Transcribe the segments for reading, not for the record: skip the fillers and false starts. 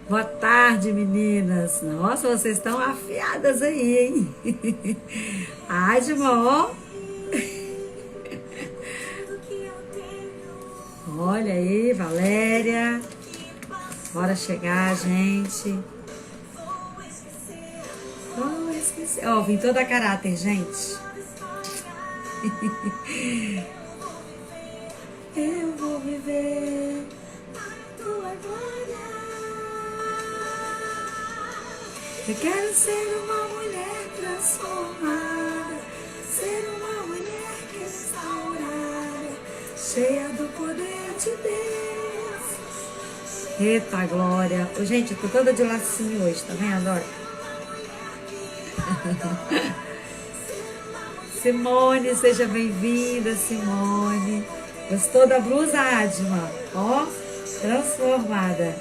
Boa tarde, meninas. Nossa, vocês estão afiadas aí, hein? Adma, ó. Olha aí, Valéria. Bora chegar, gente. Oh, esqueci. Ó, vim toda a caráter, gente. Eu vou viver a tua glória. Eu quero ser uma mulher transformada, ser uma mulher restaurada, cheia do poder de Deus. Eita glória! Ô, gente, eu tô toda de lacinho hoje, tá vendo? Olha. Simone, seja bem-vinda, Simone. Gostou da blusa, Adma? Ó, transformada.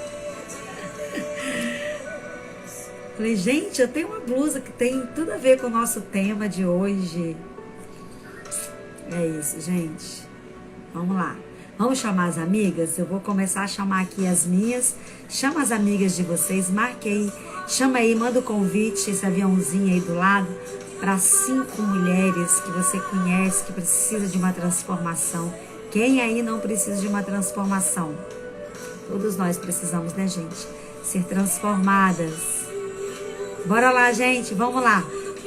Falei, gente, eu tenho uma blusa que tem tudo a ver com o nosso tema de hoje. É isso, gente. Vamos lá. Vamos chamar as amigas? Eu vou começar a chamar aqui as minhas. Chama as amigas de vocês, marque aí. Chama aí, manda o convite, esse aviãozinho aí do lado, para 5 mulheres que você conhece, que precisa de uma transformação. Quem aí não precisa de uma transformação? Todos nós precisamos, né, gente? Ser transformadas. Bora lá, gente, vamos lá.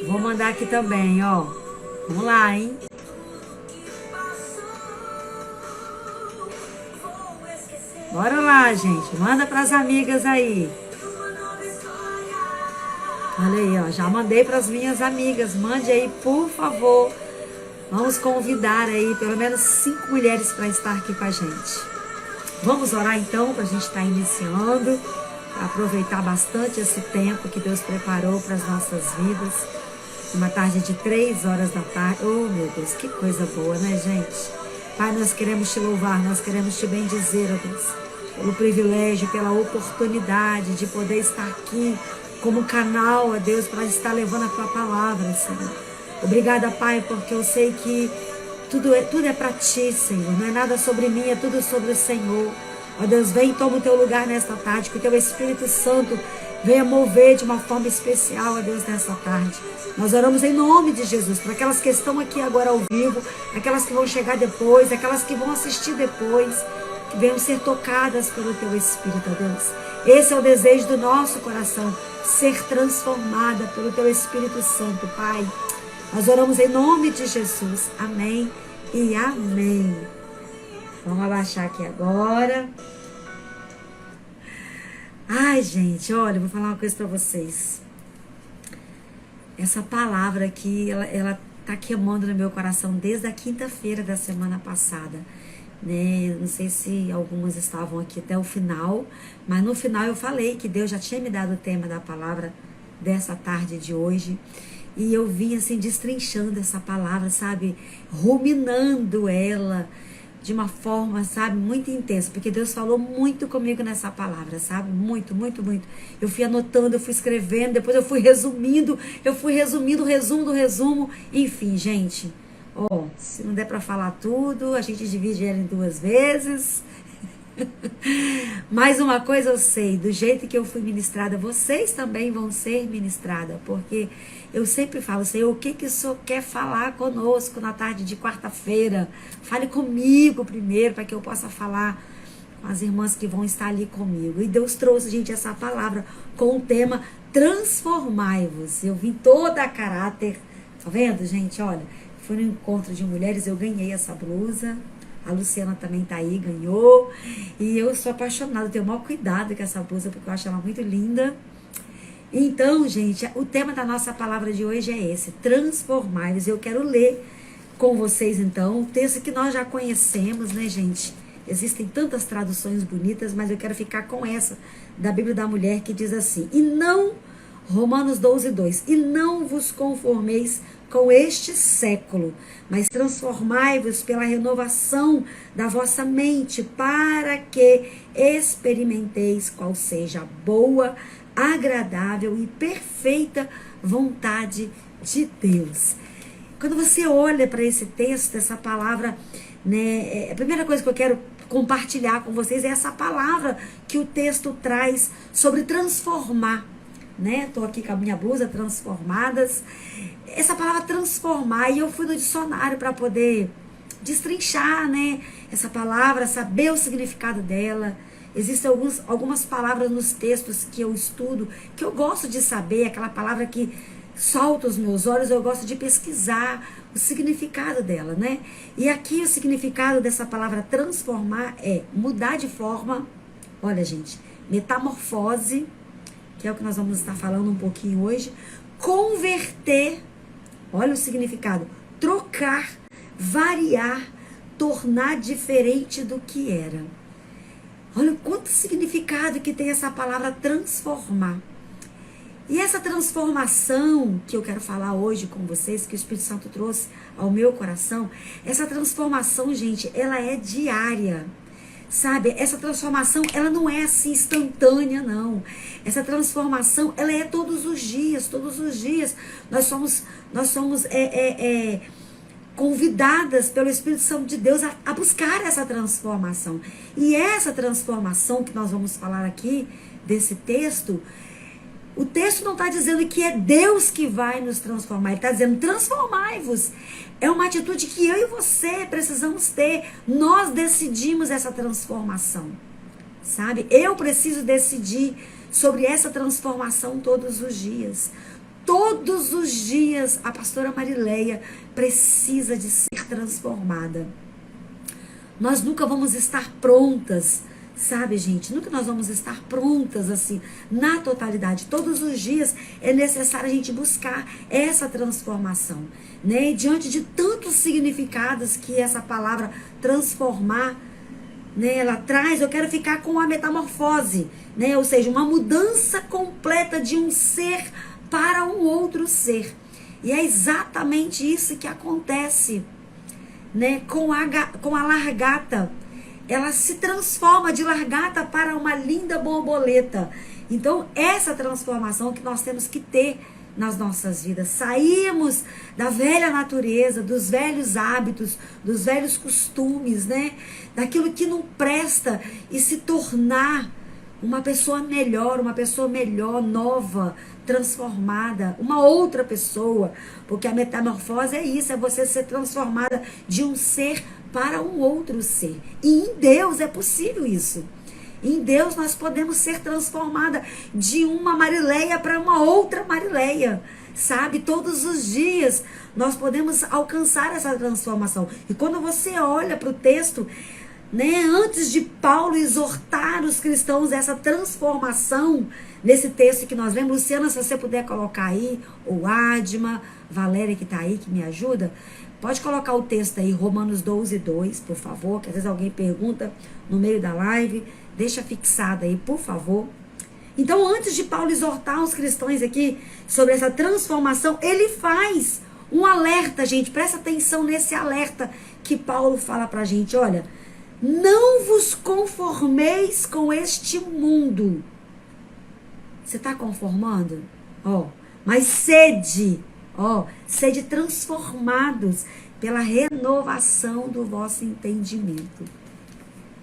Vou mandar aqui também, ó. Vamos lá, hein? Bora lá, gente. Manda pras amigas aí. Olha aí, ó. Já mandei pras minhas amigas. Mande aí, por favor. Vamos convidar aí pelo menos 5 mulheres para estar aqui com a gente. Vamos orar então, para a gente estar iniciando. Aproveitar bastante esse tempo que Deus preparou para as nossas vidas. Uma tarde de 3 horas da tarde. Oh, meu Deus, que coisa boa, né, gente? Pai, nós queremos te louvar, nós queremos te bendizer, ó Deus, pelo privilégio, pela oportunidade de poder estar aqui como canal, ó Deus, para estar levando a tua palavra, Senhor. Obrigada, Pai, porque eu sei que tudo é para ti, Senhor. Não é nada sobre mim, é tudo sobre o Senhor. Ó Deus, vem e toma o teu lugar nesta tarde, que o teu Espírito Santo venha mover de uma forma especial, ó Deus, nesta tarde. Nós oramos em nome de Jesus, para aquelas que estão aqui agora ao vivo, aquelas que vão chegar depois, aquelas que vão assistir depois, que venham ser tocadas pelo teu Espírito, ó Deus. Esse é o desejo do nosso coração, ser transformada pelo teu Espírito Santo, Pai. Nós oramos em nome de Jesus. Amém e amém. Vamos abaixar aqui agora. Ai, gente, olha, eu vou falar uma coisa para vocês. Essa palavra aqui, ela tá queimando no meu coração desde a quinta-feira da semana passada, né? Não sei se algumas estavam aqui até o final, mas no final eu falei que Deus já tinha me dado o tema da palavra dessa tarde de hoje. E eu vim assim destrinchando essa palavra, sabe? Ruminando ela de uma forma, sabe, muito intensa, porque Deus falou muito comigo nessa palavra, sabe, muito, muito, muito. Eu fui anotando, eu fui escrevendo, depois eu fui resumindo, resumo do resumo, enfim, gente, ó, se não der para falar tudo, a gente divide ela em 2 vezes. Mas uma coisa eu sei, do jeito que eu fui ministrada, vocês também vão ser ministradas, porque eu sempre falo, Senhor, o que o Senhor quer falar conosco na tarde de quarta-feira? Fale comigo primeiro, para que eu possa falar com as irmãs que vão estar ali comigo. E Deus trouxe, gente, essa palavra com o tema transformai-vos. Eu vim toda a caráter, tá vendo, gente? Olha, fui no encontro de mulheres, eu ganhei essa blusa. A Luciana também tá aí, ganhou. E eu sou apaixonada, tenho o maior cuidado com essa blusa, porque eu acho ela muito linda. Então, gente, o tema da nossa palavra de hoje é esse, transformai-vos. Eu quero ler com vocês, então, um texto que nós já conhecemos, né, gente? Existem tantas traduções bonitas, mas eu quero ficar com essa, da Bíblia da Mulher, que diz assim, Romanos 12:2, e não vos conformeis com este século, mas transformai-vos pela renovação da vossa mente, para que experimenteis qual seja a boa, agradável e perfeita vontade de Deus. Quando você olha para esse texto, essa palavra, né, a primeira coisa que eu quero compartilhar com vocês é essa palavra que o texto traz sobre transformar, né? Tô aqui com a minha blusa, transformadas. Essa palavra transformar, e eu fui no dicionário para poder destrinchar, né? Essa palavra, saber o significado dela. Existem algumas palavras nos textos que eu estudo, que eu gosto de saber, aquela palavra que solta os meus olhos, eu gosto de pesquisar o significado dela, né? E aqui o significado dessa palavra transformar é mudar de forma, olha gente, metamorfose, que é o que nós vamos estar falando um pouquinho hoje, converter, olha o significado, trocar, variar, tornar diferente do que era. Olha quanto significado que tem essa palavra transformar. E essa transformação que eu quero falar hoje com vocês, que o Espírito Santo trouxe ao meu coração, essa transformação, gente, ela é diária. Sabe, essa transformação, ela não é assim instantânea, não. Essa transformação, ela é todos os dias, todos os dias. Nós somos convidadas pelo Espírito Santo de Deus a buscar essa transformação. E essa transformação que nós vamos falar aqui, desse texto, o texto não está dizendo que é Deus que vai nos transformar. Ele está dizendo, transformai-vos. É uma atitude que eu e você precisamos ter. Nós decidimos essa transformação. Sabe? Eu preciso decidir sobre essa transformação todos os dias. Todos os dias a pastora Marileia precisa de ser transformada. Nós nunca vamos estar prontas, sabe, gente? Nunca nós vamos estar prontas assim, na totalidade. Todos os dias é necessário a gente buscar essa transformação, né? E diante de tantos significados que essa palavra transformar, né, ela traz, eu quero ficar com a metamorfose, né? Ou seja, uma mudança completa de um ser para um outro ser. E é exatamente isso que acontece, né, com a largata. Ela se transforma de largata para uma linda borboleta. Então, essa transformação que nós temos que ter nas nossas vidas. Sairmos da velha natureza, dos velhos hábitos, dos velhos costumes, né? Daquilo que não presta e se tornar uma pessoa melhor, nova, transformada, uma outra pessoa. Porque a metamorfose é isso, é você ser transformada de um ser para um outro ser. E em Deus é possível isso. Em Deus nós podemos ser transformada de uma Marileia para uma outra Marileia. Sabe? Todos os dias nós podemos alcançar essa transformação. E quando você olha para o texto, né, antes de Paulo exortar os cristãos essa transformação, nesse texto que nós lemos, Luciana, se você puder colocar aí, ou Adma, Valéria que está aí, que me ajuda, pode colocar o texto aí, Romanos 12:2, por favor, que às vezes alguém pergunta no meio da live, deixa fixado aí, por favor. Então, antes de Paulo exortar os cristãos aqui sobre essa transformação, ele faz um alerta, gente, presta atenção nesse alerta que Paulo fala pra gente, olha, não vos conformeis com este mundo. Você está conformando? Mas sede transformados pela renovação do vosso entendimento.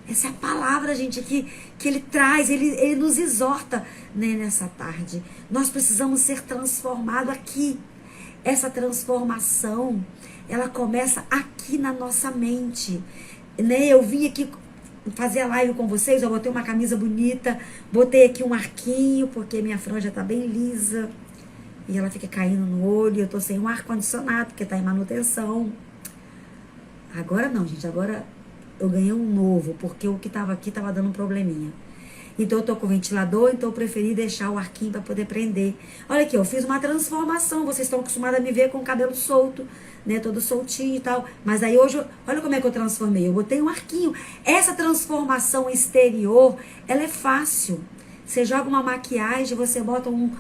Essa é a palavra, gente, que ele traz, ele nos exorta, né, nessa tarde. Nós precisamos ser transformados aqui. Essa transformação, ela começa aqui na nossa mente. Né? Eu vim aqui fazer a live com vocês, eu botei uma camisa bonita, botei aqui um arquinho, porque minha franja tá bem lisa, e ela fica caindo no olho, eu tô sem um ar-condicionado, porque tá em manutenção. Agora não, gente, agora eu ganhei um novo, porque o que tava aqui tava dando um probleminha. Então eu tô com o ventilador, então eu preferi deixar o arquinho para poder prender. Olha aqui, eu fiz uma transformação, vocês estão acostumados a me ver com o cabelo solto, né, todo soltinho e tal. Mas aí hoje, olha como é que eu transformei. Eu botei um arquinho. Essa transformação exterior, ela é fácil. Você joga uma maquiagem, você bota um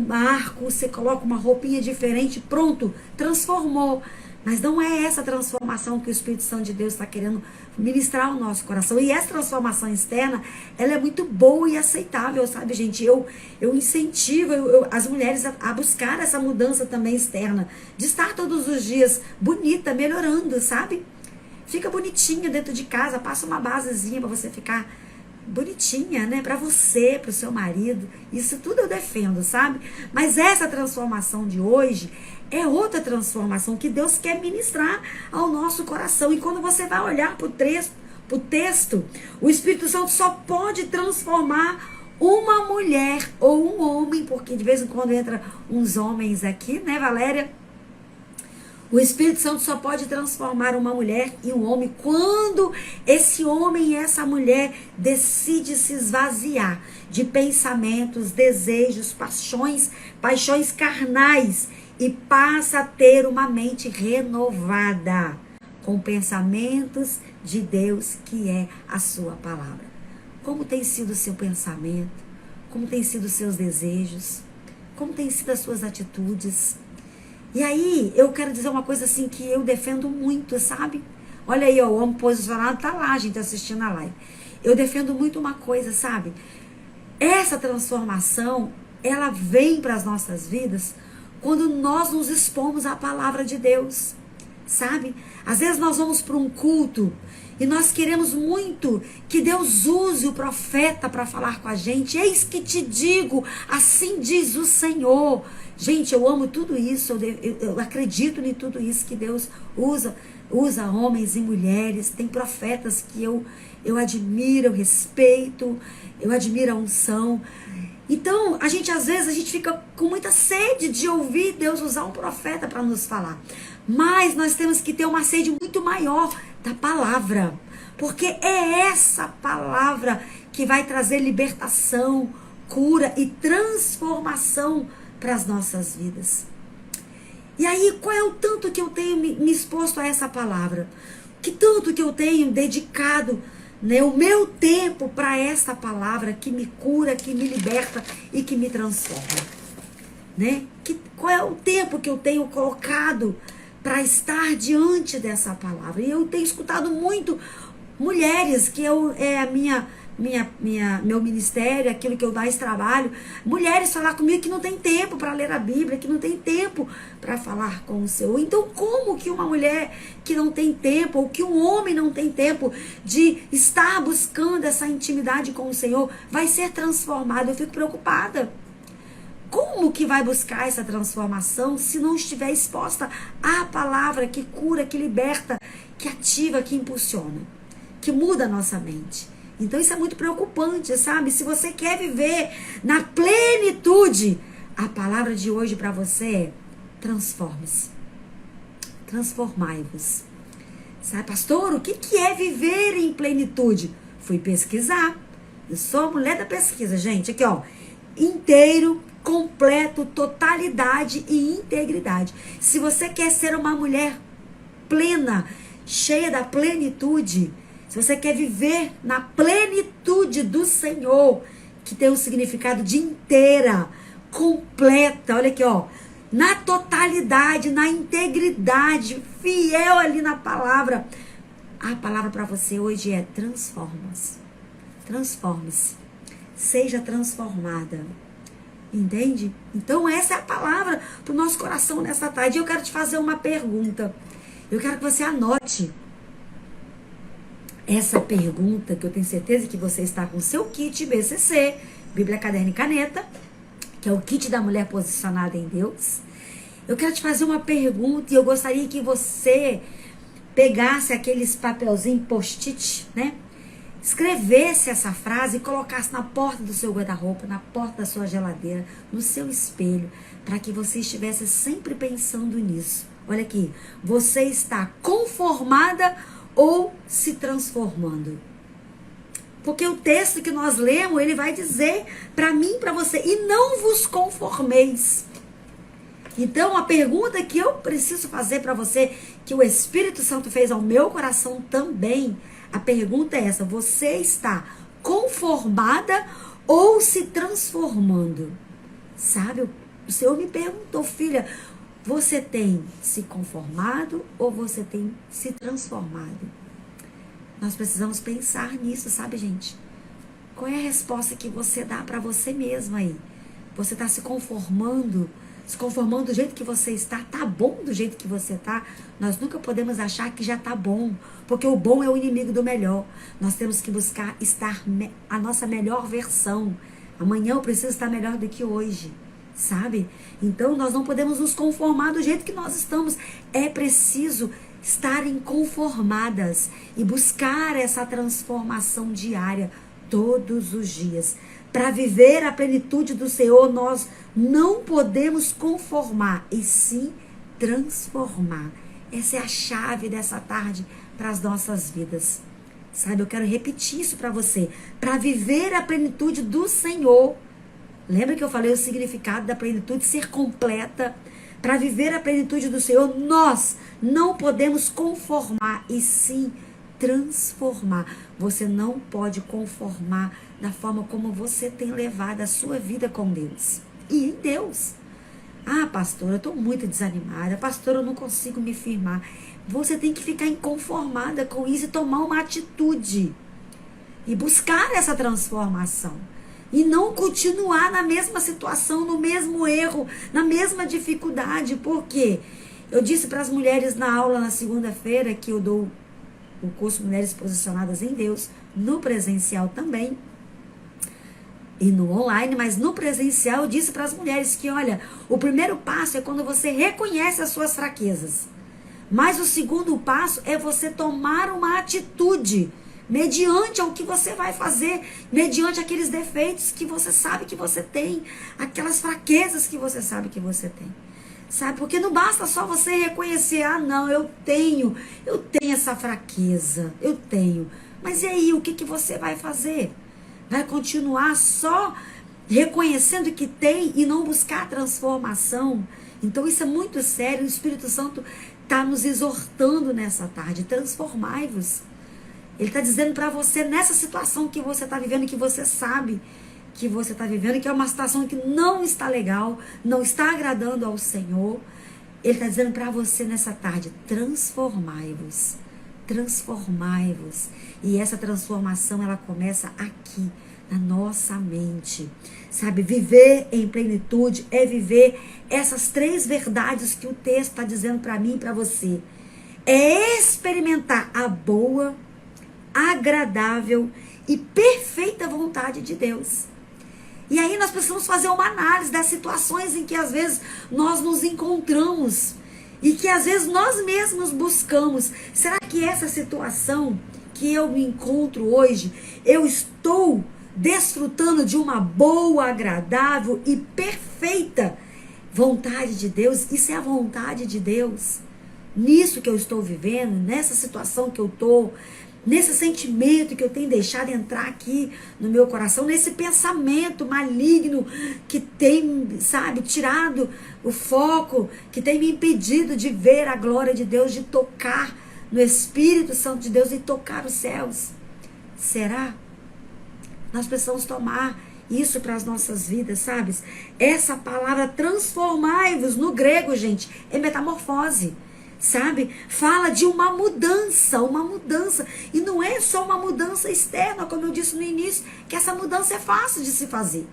arco, você coloca uma roupinha diferente, pronto, transformou. Mas não é essa transformação que o Espírito Santo de Deus está querendo ministrar ao nosso coração. E essa transformação externa, ela é muito boa e aceitável, sabe, gente? Eu incentivo as mulheres a buscar essa mudança também externa. De estar todos os dias bonita, melhorando, sabe? Fica bonitinha dentro de casa, passa uma basezinha para você ficar bonitinha, né? Para você, para o seu marido. Isso tudo eu defendo, sabe? Mas essa transformação de hoje é outra transformação que Deus quer ministrar ao nosso coração. E quando você vai olhar para o texto, o Espírito Santo só pode transformar uma mulher ou um homem, porque de vez em quando entra uns homens aqui, né, Valéria? O Espírito Santo só pode transformar uma mulher e um homem quando esse homem e essa mulher decide se esvaziar de pensamentos, desejos, paixões carnais e passa a ter uma mente renovada com pensamentos de Deus, que é a sua palavra. Como tem sido o seu pensamento? Como tem sido os seus desejos? Como tem sido as suas atitudes? E aí, eu quero dizer uma coisa assim que eu defendo muito, sabe? Olha aí, ó, o homem posicionado tá lá, a gente assistindo a live. Eu defendo muito uma coisa, sabe? Essa transformação, ela vem para as nossas vidas quando nós nos expomos à palavra de Deus, sabe? Às vezes nós vamos para um culto e nós queremos muito que Deus use o profeta para falar com a gente. Eis que te digo, assim diz o Senhor. Gente, eu amo tudo isso, eu acredito em tudo isso que Deus usa homens e mulheres. Tem profetas que eu admiro, eu respeito, eu admiro a unção. Então, às vezes a gente fica com muita sede de ouvir Deus usar um profeta para nos falar. Mas nós temos que ter uma sede muito maior da palavra. Porque é essa palavra que vai trazer libertação, cura e transformação para as nossas vidas. E aí, qual é o tanto que eu tenho me exposto a essa palavra? Que tanto que eu tenho dedicado, né, o meu tempo para essa palavra que me cura, que me liberta e que me transforma, né? Qual é o tempo que eu tenho colocado para estar diante dessa palavra? E eu tenho escutado muito mulheres, que é a meu ministério, aquilo que eu mais trabalho, mulheres falar comigo que não tem tempo para ler a Bíblia, que não tem tempo para falar com o Senhor. Então, como que uma mulher que não tem tempo, ou que um homem não tem tempo de estar buscando essa intimidade com o Senhor, vai ser transformado? Eu fico preocupada. Como que vai buscar essa transformação se não estiver exposta à palavra que cura, que liberta, que ativa, que impulsiona, que muda a nossa mente? Então isso é muito preocupante, sabe? Se você quer viver na plenitude, a palavra de hoje para você é: transforme-se. Transformai-vos. Sabe, pastor, o que é viver em plenitude? Fui pesquisar. Eu sou a mulher da pesquisa, gente. Aqui, ó. Inteiro, completo, totalidade e integridade. Se você quer ser uma mulher plena, cheia da plenitude, se você quer viver na plenitude do Senhor, que tem o significado de inteira, completa, olha aqui, ó, na totalidade, na integridade, fiel ali na palavra. A palavra para você hoje é: transforma-se. Transforme-se. Seja transformada. Entende? Então essa é a palavra para o nosso coração nessa tarde. Eu quero te fazer uma pergunta. Eu quero que você anote essa pergunta, que eu tenho certeza que você está com o seu kit BCC, Bíblia, Caderno e Caneta, que é o kit da mulher posicionada em Deus. Eu quero te fazer uma pergunta e eu gostaria que você pegasse aqueles papelzinhos post-it, né? Escrevesse essa frase e colocasse na porta do seu guarda-roupa, na porta da sua geladeira, no seu espelho, para que você estivesse sempre pensando nisso. Olha aqui, você está conformada ou se transformando? Porque o texto que nós lemos, ele vai dizer para mim, para você: e não vos conformeis. Então, a pergunta que eu preciso fazer para você, que o Espírito Santo fez ao meu coração também, a pergunta é essa: você está conformada ou se transformando? Sabe, o Senhor me perguntou: filha, você tem se conformado ou você tem se transformado? Nós precisamos pensar nisso, sabe, gente? Qual é a resposta que você dá para você mesma aí? Você está se conformando se conformando do jeito que você está, tá bom do jeito que você está. Nós nunca podemos achar que já tá bom, porque o bom é o inimigo do melhor. Nós temos que buscar estar a nossa melhor versão. Amanhã eu preciso estar melhor do que hoje, sabe? Então nós não podemos nos conformar do jeito que nós estamos. É preciso estarem conformadas e buscar essa transformação diária todos os dias. Para viver a plenitude do Senhor, nós não podemos conformar, e sim transformar. Essa é a chave dessa tarde para as nossas vidas. Sabe, eu quero repetir isso para você. Para viver a plenitude do Senhor. Lembra que eu falei o significado da plenitude, ser completa? Para viver a plenitude do Senhor, nós não podemos conformar, e sim transformar. Você não pode conformar da forma como você tem levado a sua vida com Deus e em Deus. Ah, pastora, eu estou muito desanimada. Pastora, eu não consigo me firmar. Você tem que ficar inconformada com isso e tomar uma atitude e buscar essa transformação. E não continuar na mesma situação, no mesmo erro, na mesma dificuldade. Por quê? Eu disse para as mulheres na aula na segunda-feira que eu dou o curso Mulheres Posicionadas em Deus, no presencial também, e no online, mas no presencial eu disse para as mulheres que, olha, o primeiro passo é quando você reconhece as suas fraquezas. Mas o segundo passo é você tomar uma atitude mediante ao que você vai fazer, mediante aqueles defeitos que você sabe que você tem, aquelas fraquezas que você sabe que você tem. Sabe? Porque não basta só você reconhecer, ah, não, eu tenho essa fraqueza, eu tenho. Mas e aí, o que você vai fazer? Vai continuar só reconhecendo que tem e não buscar transformação? Então isso é muito sério, o Espírito Santo está nos exortando nessa tarde, transformai-vos. Ele está dizendo para você, nessa situação que você está vivendo, que você sabe que você está vivendo, que é uma situação que não está legal, não está agradando ao Senhor. Ele está dizendo para você nessa tarde, transformai-vos, transformai-vos. E essa transformação, ela começa aqui, na nossa mente. Sabe, viver em plenitude é viver essas três verdades que o texto está dizendo para mim e para você. É experimentar a boa, agradável e perfeita vontade de Deus. E aí nós precisamos fazer uma análise das situações em que às vezes nós nos encontramos e que às vezes nós mesmos buscamos. Será que essa situação que eu me encontro hoje, eu estou desfrutando de uma boa, agradável e perfeita vontade de Deus? Isso é a vontade de Deus. Nisso que eu estou vivendo, nessa situação que eu estou, nesse sentimento que eu tenho deixado entrar aqui no meu coração, nesse pensamento maligno que tem, sabe, tirado o foco, que tem me impedido de ver a glória de Deus, de tocar no Espírito Santo de Deus e tocar os céus. Será? Nós precisamos tomar isso para as nossas vidas, sabe? Essa palavra transformai-vos, no grego, gente, é metamorfose. Sabe? Fala de uma mudança. E não é só uma mudança externa, como eu disse no início, que essa mudança é fácil de se fazer.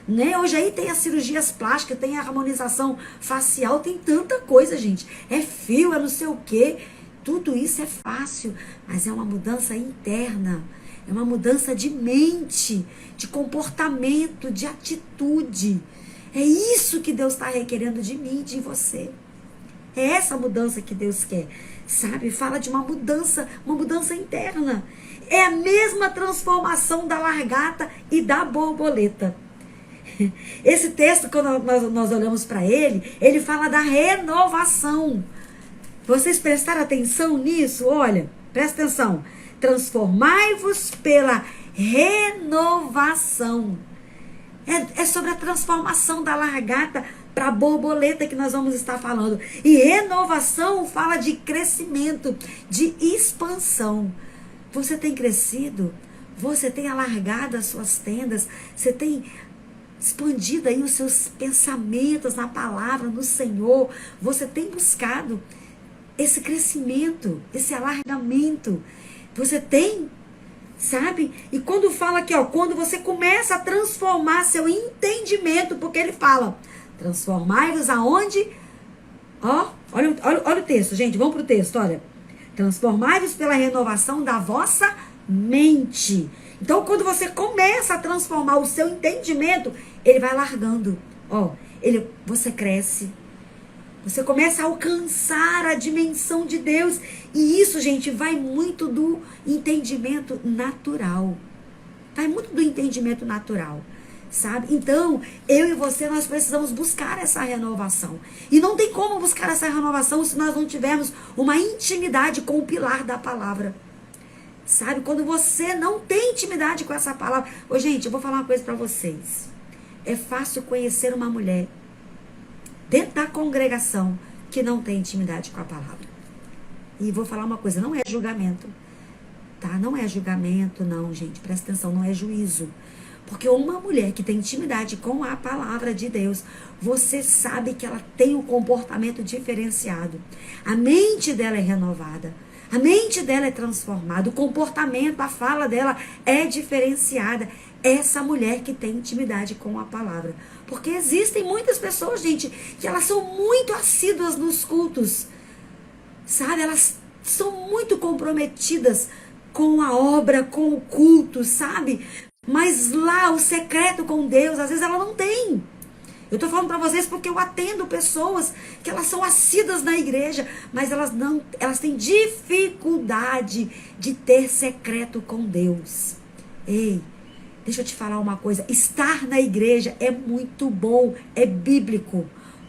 Né? Hoje aí tem as cirurgias plásticas, tem a harmonização facial, tem tanta coisa, gente. É fio, é não sei o quê. Tudo isso é fácil, mas é uma mudança interna. É uma mudança de mente, de comportamento, de atitude. É isso que Deus está requerendo de mim e de você. É essa mudança que Deus quer, sabe? Fala de uma mudança interna. É a mesma transformação da largata e da borboleta. Esse texto, quando nós olhamos para ele fala da renovação. Vocês prestaram atenção nisso? Olha, presta atenção. Transformai-vos pela renovação. É sobre a transformação da largata para a borboleta que nós vamos estar falando. E renovação fala de crescimento, de expansão. Você tem crescido? Você tem alargado as suas tendas? Você tem expandido aí os seus pensamentos na palavra, no Senhor? Você tem buscado esse crescimento, esse alargamento? Você tem, sabe? E quando fala aqui, ó, quando você começa a transformar seu entendimento, porque ele fala, Transformai-vos aonde? Ó, olha o texto, gente, vamos pro texto, olha. Transformai-vos pela renovação da vossa mente. Então, quando você começa a transformar o seu entendimento, ele vai largando. Ó, você cresce. Você começa a alcançar a dimensão de Deus. E isso, gente, vai muito do entendimento natural. Vai muito do entendimento natural, sabe? Então, eu e você, nós precisamos buscar essa renovação. E não tem como buscar essa renovação se nós não tivermos uma intimidade com o pilar da palavra. Sabe? Quando você não tem intimidade com essa palavra... Ô, gente, eu vou falar uma coisa para vocês. É fácil conhecer uma mulher dentro da congregação que não tem intimidade com a palavra. E vou falar uma coisa, não é julgamento. Tá? Não é julgamento, não, gente. Presta atenção, não é juízo. Porque uma mulher que tem intimidade com a palavra de Deus, você sabe que ela tem um comportamento diferenciado. A mente dela é renovada. A mente dela é transformada. O comportamento, a fala dela é diferenciada. Essa mulher que tem intimidade com a palavra. Porque existem muitas pessoas, gente, que elas são muito assíduas nos cultos. Sabe? Elas são muito comprometidas com a obra, com o culto, sabe? Mas lá, o secreto com Deus, às vezes ela não tem. Eu tô falando para vocês porque eu atendo pessoas que elas são assíduas na igreja, mas elas têm dificuldade de ter secreto com Deus. Ei, deixa eu te falar uma coisa. Estar na igreja é muito bom, é bíblico.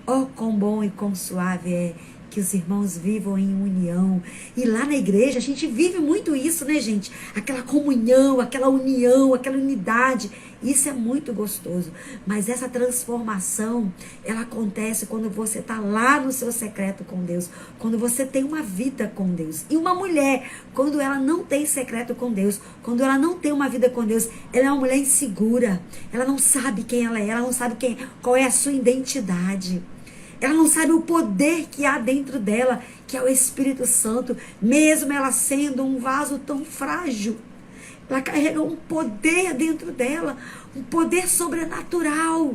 Oh, quão bom e quão suave é que os irmãos vivam em união. E lá na igreja a gente vive muito isso, né, gente? Aquela comunhão, aquela união, aquela unidade. Isso é muito gostoso. Mas essa transformação, ela acontece quando você está lá no seu secreto com Deus. Quando você tem uma vida com Deus. E uma mulher, quando ela não tem secreto com Deus, quando ela não tem uma vida com Deus, ela é uma mulher insegura. Ela não sabe quem ela não sabe qual é a sua identidade. Ela não sabe o poder que há dentro dela, que é o Espírito Santo, mesmo ela sendo um vaso tão frágil. Ela carrega um poder dentro dela, um poder sobrenatural.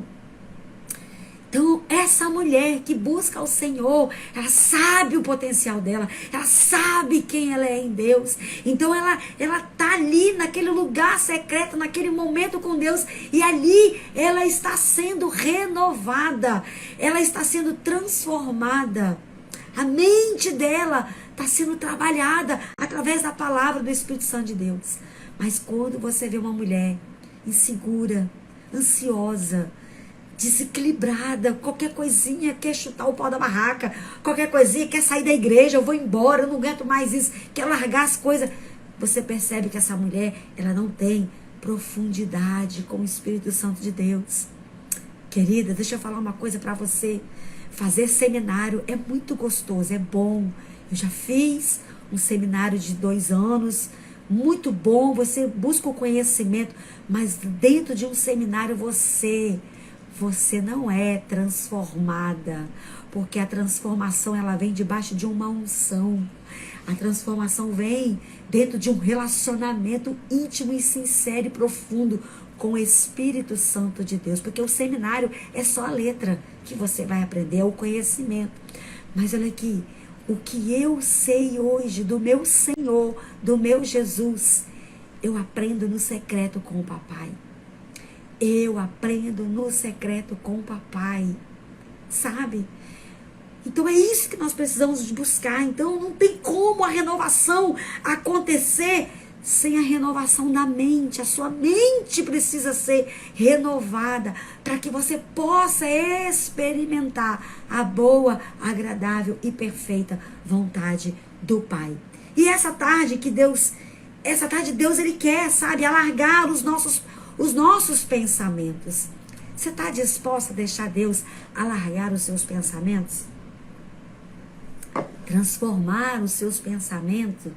Então, essa mulher que busca o Senhor, ela sabe o potencial dela, ela sabe quem ela é em Deus. Então, ela está ali naquele lugar secreto, naquele momento com Deus, e ali ela está sendo renovada, ela está sendo transformada. A mente dela está sendo trabalhada através da palavra do Espírito Santo de Deus. Mas quando você vê uma mulher insegura, ansiosa, desequilibrada, qualquer coisinha quer chutar o pau da barraca, qualquer coisinha quer sair da igreja, eu vou embora, eu não aguento mais isso, quer largar as coisas. Você percebe que essa mulher, ela não tem profundidade com o Espírito Santo de Deus. Querida, deixa eu falar uma coisa para você. Fazer seminário é muito gostoso, é bom. Eu já fiz um seminário de 2 anos, muito bom, você busca o conhecimento, mas dentro de um seminário você não é transformada, porque a transformação ela vem debaixo de uma unção. A transformação vem dentro de um relacionamento íntimo e sincero e profundo com o Espírito Santo de Deus, porque o seminário é só a letra que você vai aprender, é o conhecimento. Mas olha aqui, o que eu sei hoje do meu Senhor, do meu Jesus, eu aprendo no secreto com o papai. Eu aprendo no secreto com o papai, sabe? Então é isso que nós precisamos buscar. Então não tem como a renovação acontecer sem a renovação da mente. A sua mente precisa ser renovada para que você possa experimentar a boa, agradável e perfeita vontade do Pai. E essa tarde Deus ele quer, sabe, alargar os nossos pensamentos. Você está disposta a deixar Deus alargar os seus pensamentos? Transformar os seus pensamentos?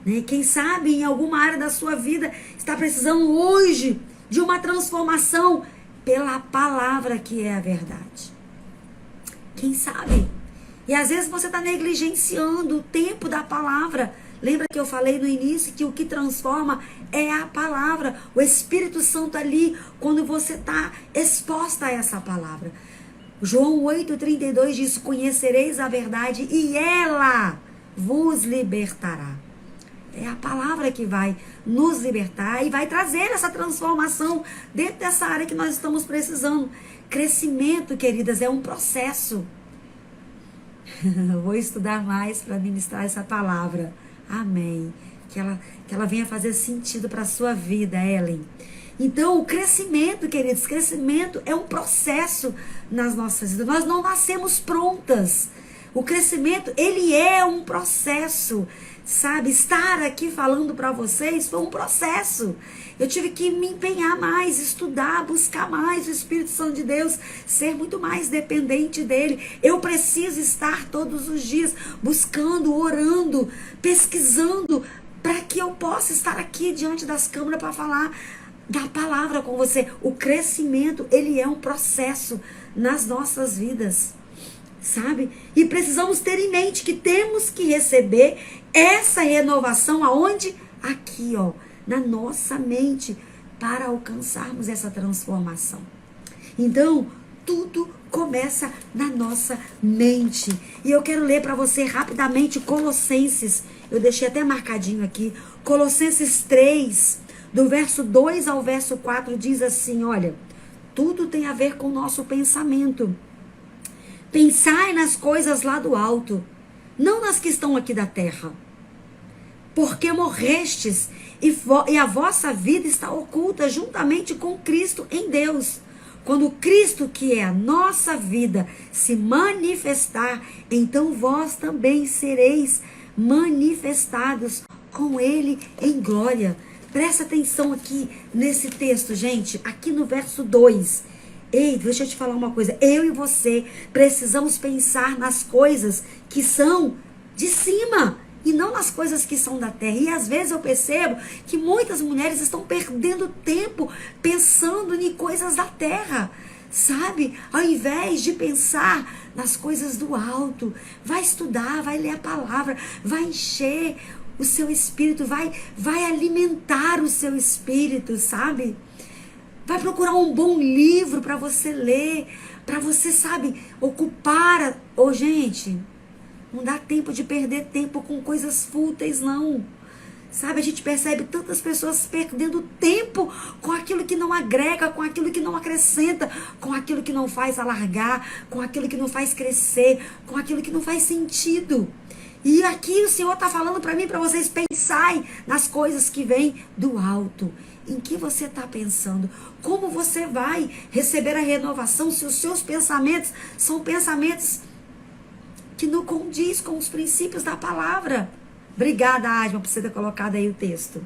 Né? Quem sabe em alguma área da sua vida está precisando hoje de uma transformação pela palavra que é a verdade. Quem sabe? E às vezes você está negligenciando o tempo da palavra. Lembra que eu falei no início que o que transforma é a palavra, o Espírito Santo ali, quando você está exposta a essa palavra. João 8,32 diz: conhecereis a verdade e ela vos libertará. É a palavra que vai nos libertar e vai trazer essa transformação dentro dessa área que nós estamos precisando. Crescimento, queridas, é um processo. Vou estudar mais para ministrar essa palavra. Amém. Que ela venha fazer sentido para a sua vida, Ellen. Então, o crescimento, queridos, crescimento é um processo nas nossas vidas. Nós não nascemos prontas. O crescimento, ele é um processo. Sabe, estar aqui falando para vocês foi um processo. Eu tive que me empenhar mais, estudar, buscar mais o Espírito Santo de Deus, ser muito mais dependente dele. Eu preciso estar todos os dias buscando, orando, pesquisando, para que eu possa estar aqui diante das câmeras para falar da palavra com você. O crescimento, ele é um processo nas nossas vidas. Sabe? E precisamos ter em mente que temos que receber essa renovação aonde? Aqui, ó, na nossa mente, para alcançarmos essa transformação. Então, tudo começa na nossa mente. E eu quero ler para você rapidamente Colossenses. Eu deixei até marcadinho aqui. Colossenses 3, do verso 2 ao verso 4, diz assim, olha, tudo tem a ver com o nosso pensamento. Pensai nas coisas lá do alto, não nas que estão aqui da terra. Porque morrestes e a vossa vida está oculta juntamente com Cristo em Deus. Quando Cristo, que é a nossa vida, se manifestar, então vós também sereis manifestados com Ele em glória. Presta atenção aqui nesse texto, gente, aqui no verso 2. Ei, deixa eu te falar uma coisa. Eu e você precisamos pensar nas coisas que são de cima e não nas coisas que são da terra. E às vezes eu percebo que muitas mulheres estão perdendo tempo pensando em coisas da terra, sabe? Ao invés de pensar nas coisas do alto. Vai estudar, vai ler a palavra, vai encher o seu espírito, vai alimentar o seu espírito, sabe? Vai procurar um bom livro para você ler, para você, sabe, ocupar. Ô, gente, não dá tempo de perder tempo com coisas fúteis, não. Sabe, a gente percebe tantas pessoas perdendo tempo com aquilo que não agrega, com aquilo que não acrescenta, com aquilo que não faz alargar, com aquilo que não faz crescer, com aquilo que não faz sentido. E aqui o Senhor está falando para mim, para vocês, pensai nas coisas que vêm do alto. Em que você está pensando? Como você vai receber a renovação se os seus pensamentos são pensamentos que não condiz com os princípios da palavra? Obrigada, Asma, por você ter colocado aí o texto.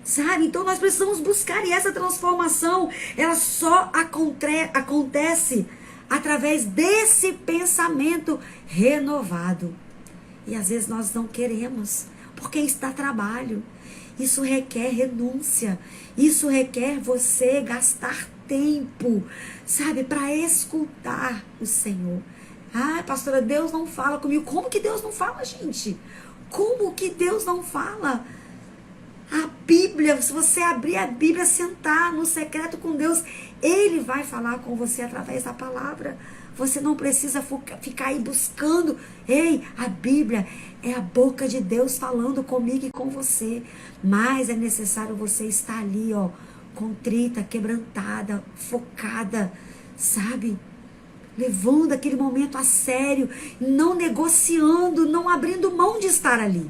Sabe? Então nós precisamos buscar, e essa transformação, ela só acontece através desse pensamento renovado. E às vezes nós não queremos, porque isso dá trabalho. Isso requer renúncia. Isso requer você gastar tempo, sabe, para escutar o Senhor. Ah, pastora, Deus não fala comigo. Como que Deus não fala, gente? Como que Deus não fala? A Bíblia, se você abrir a Bíblia, sentar no secreto com Deus, Ele vai falar com você através da palavra. Você não precisa ficar aí buscando. Ei, a Bíblia é a boca de Deus falando comigo e com você. Mas é necessário você estar ali, ó, contrita, quebrantada, focada, sabe? Levando aquele momento a sério, não negociando, não abrindo mão de estar ali.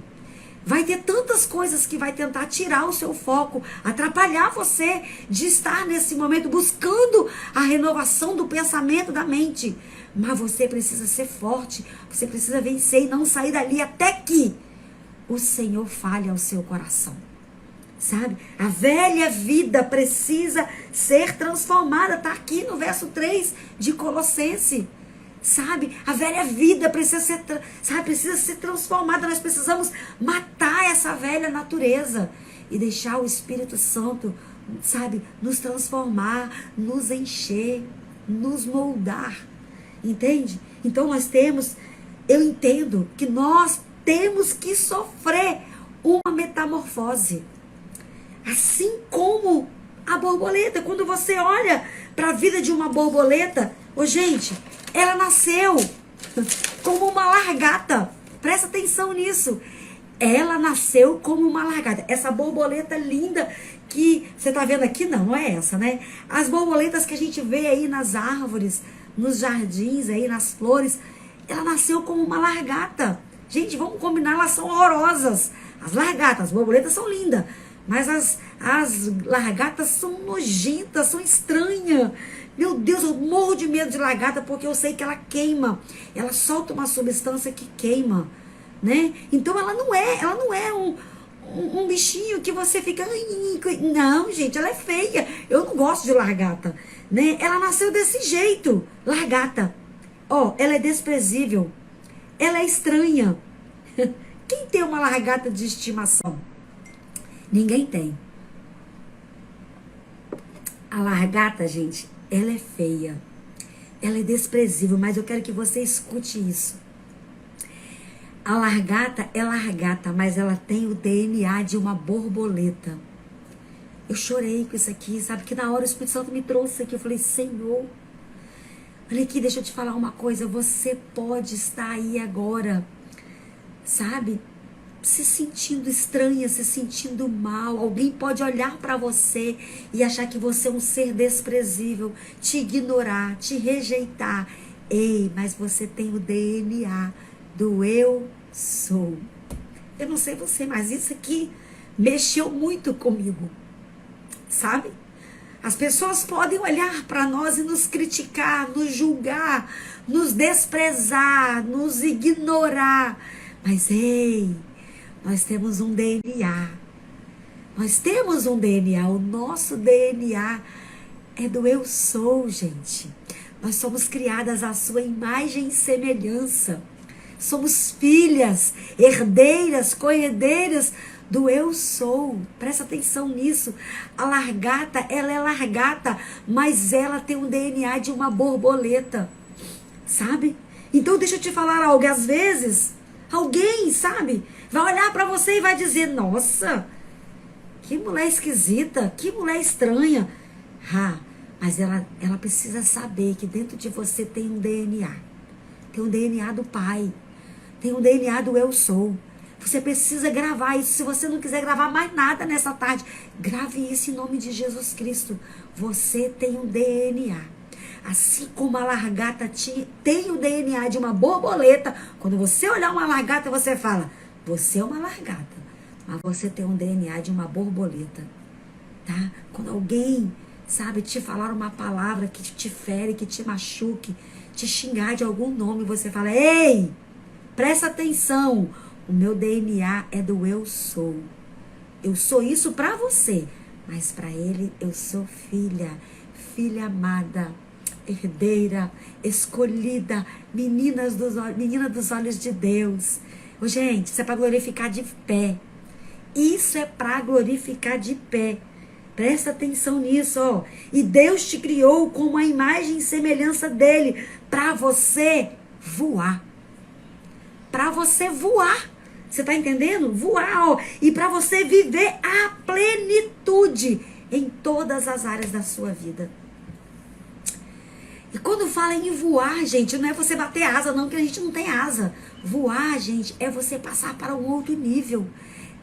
Vai ter tantas coisas que vai tentar tirar o seu foco, atrapalhar você de estar nesse momento buscando a renovação do pensamento da mente. Mas você precisa ser forte, você precisa vencer e não sair dali até que o Senhor fale ao seu coração. Sabe? A velha vida precisa ser transformada. Está aqui no verso 3 de Colossenses. Sabe? A velha vida precisa ser transformada. Nós precisamos matar essa velha natureza e deixar o Espírito Santo, sabe, nos transformar, nos encher, nos moldar. Entende? Então eu entendo que nós temos que sofrer uma metamorfose. Assim como a borboleta. Quando você olha para a vida de uma borboleta, ô gente, ela nasceu como uma largata. Presta atenção nisso. Ela nasceu como uma largata. Essa borboleta linda que você tá vendo aqui, não é essa, né? As borboletas que a gente vê aí nas árvores, nos jardins, aí nas flores, ela nasceu como uma largata. Gente, vamos combinar, elas são horrorosas. As largatas, as borboletas são lindas, mas as largatas são nojentas, são estranhas. Meu Deus, eu morro de medo de largata porque eu sei que ela queima. Ela solta uma substância que queima, né? Então ela não é um bichinho que você fica... Não, gente, ela é feia. Eu não gosto de largata, né? Ela nasceu desse jeito, largata. Ó, ela é desprezível. Ela é estranha. Quem tem uma largata de estimação? Ninguém tem. A largata, gente, ela é feia. Ela é desprezível, mas eu quero que você escute isso. A largata é largata, mas ela tem o DNA de uma borboleta. Eu chorei com isso aqui, sabe? Que na hora o Espírito Santo me trouxe aqui. Eu falei, Senhor, olha aqui, deixa eu te falar uma coisa. Você pode estar aí agora, sabe? Se sentindo estranha, se sentindo mal. Alguém pode olhar para você e achar que você é um ser desprezível, te ignorar, te rejeitar. Ei, mas você tem o DNA do eu sou. Eu não sei você, mas isso aqui mexeu muito comigo, sabe? As pessoas podem olhar para nós e nos criticar, nos julgar, nos desprezar, nos ignorar. Mas, ei, nós temos um DNA. Nós temos um DNA. O nosso DNA é do eu sou, gente. Nós somos criadas à sua imagem e semelhança. Somos filhas, herdeiras, co-herdeiras do eu sou. Presta atenção nisso. A largata, ela é largata, mas ela tem um DNA de uma borboleta, sabe? Então deixa eu te falar algo. Às vezes, alguém, sabe, vai olhar pra você e vai dizer, nossa, que mulher esquisita, que mulher estranha. Mas ela precisa saber que dentro de você tem um DNA. Tem um DNA do Pai. Tem um DNA do eu sou. Você precisa gravar isso. Se você não quiser gravar mais nada nessa tarde, grave isso em nome de Jesus Cristo. Você tem um DNA. Assim como a largata tem o DNA de uma borboleta. Quando você olhar uma largata, você fala, você é uma largata. Mas você tem um DNA de uma borboleta. Tá? Quando alguém, sabe, te falar uma palavra que te fere, que te machuque, te xingar de algum nome, você fala, ei, presta atenção. O meu DNA é do eu sou. Eu sou isso para você. Mas para ele eu sou filha. Filha amada. Herdeira. Escolhida. Menina dos olhos de Deus. Gente, isso é para glorificar de pé. Isso é para glorificar de pé. Presta atenção nisso, ó. E Deus te criou com uma imagem e semelhança dele. Para você voar. Para você voar. Você está entendendo? Voar, ó. E para você viver a plenitude em todas as áreas da sua vida. E quando fala em voar, gente, não é você bater asa, não, que a gente não tem asa. Voar, gente, é você passar para um outro nível.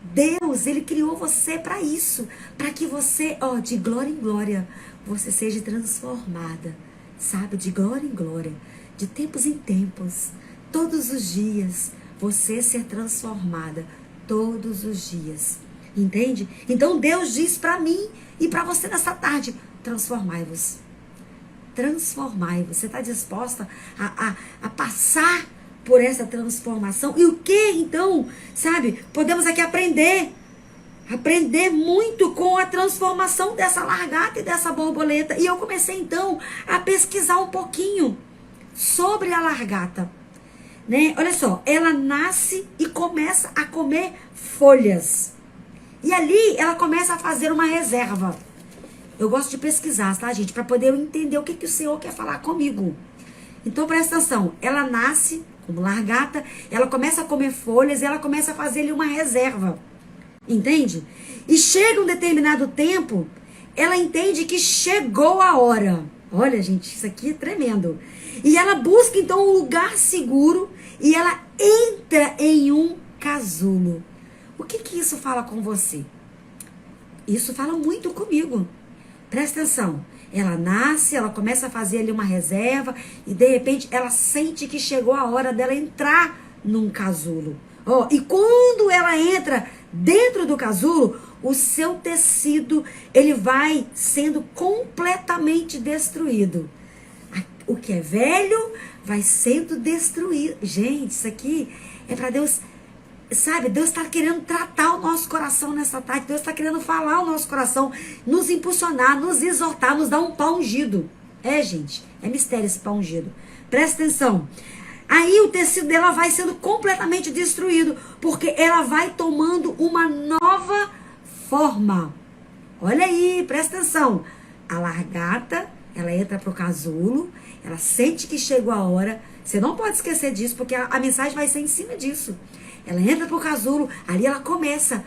Deus, ele criou você para isso. Para que você, ó, de glória em glória, você seja transformada. Sabe? De glória em glória. De tempos em tempos. Todos os dias. Você ser transformada todos os dias. Entende? Então Deus diz para mim e para você nessa tarde, transformai-vos. Transformai-vos. Você está disposta a passar por essa transformação? E o que então, sabe? Podemos aqui aprender muito com a transformação dessa largata e dessa borboleta. E eu comecei então a pesquisar um pouquinho sobre a largata. Né? Olha só, ela nasce e começa a comer folhas. E ali ela começa a fazer uma reserva. Eu gosto de pesquisar, tá, gente? Para poder entender o que o Senhor quer falar comigo. Então presta atenção. Ela nasce como largata, ela começa a comer folhas e ela começa a fazer ali uma reserva. Entende? E chega um determinado tempo, ela entende que chegou a hora. Olha, gente, isso aqui é tremendo. E ela busca, então, um lugar seguro e ela entra em um casulo. O que que isso fala com você? Isso fala muito comigo. Presta atenção. Ela nasce, ela começa a fazer ali uma reserva e, de repente, ela sente que chegou a hora dela entrar num casulo. Ó, e quando ela entra dentro do casulo, o seu tecido, ele vai sendo completamente destruído. O que é velho vai sendo destruído. Gente, isso aqui é para Deus, sabe? Deus está querendo tratar o nosso coração nessa tarde. Deus está querendo falar o nosso coração, nos impulsionar, nos exortar, nos dar um pão ungido. É, gente, é mistério esse pão ungido. Presta atenção. Aí o tecido dela vai sendo completamente destruído, porque ela vai tomando uma nova forma. Olha aí, presta atenção. A largata, ela entra pro casulo, ela sente que chegou a hora. Você não pode esquecer disso, porque a mensagem vai ser em cima disso. Ela entra pro casulo, ali ela começa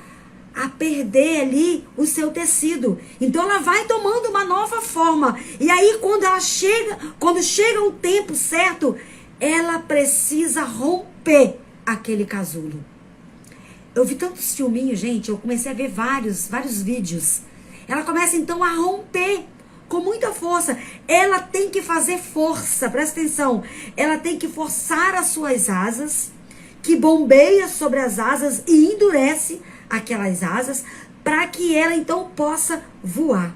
a perder ali o seu tecido. Então ela vai tomando uma nova forma. E aí quando chega o tempo certo, ela precisa romper aquele casulo. Eu vi tantos filminhos, gente, eu comecei a ver vários vídeos. Ela começa então a romper com muita força. Ela tem que fazer força, presta atenção. Ela tem que forçar as suas asas, que bombeia sobre as asas e endurece aquelas asas, para que ela então possa voar.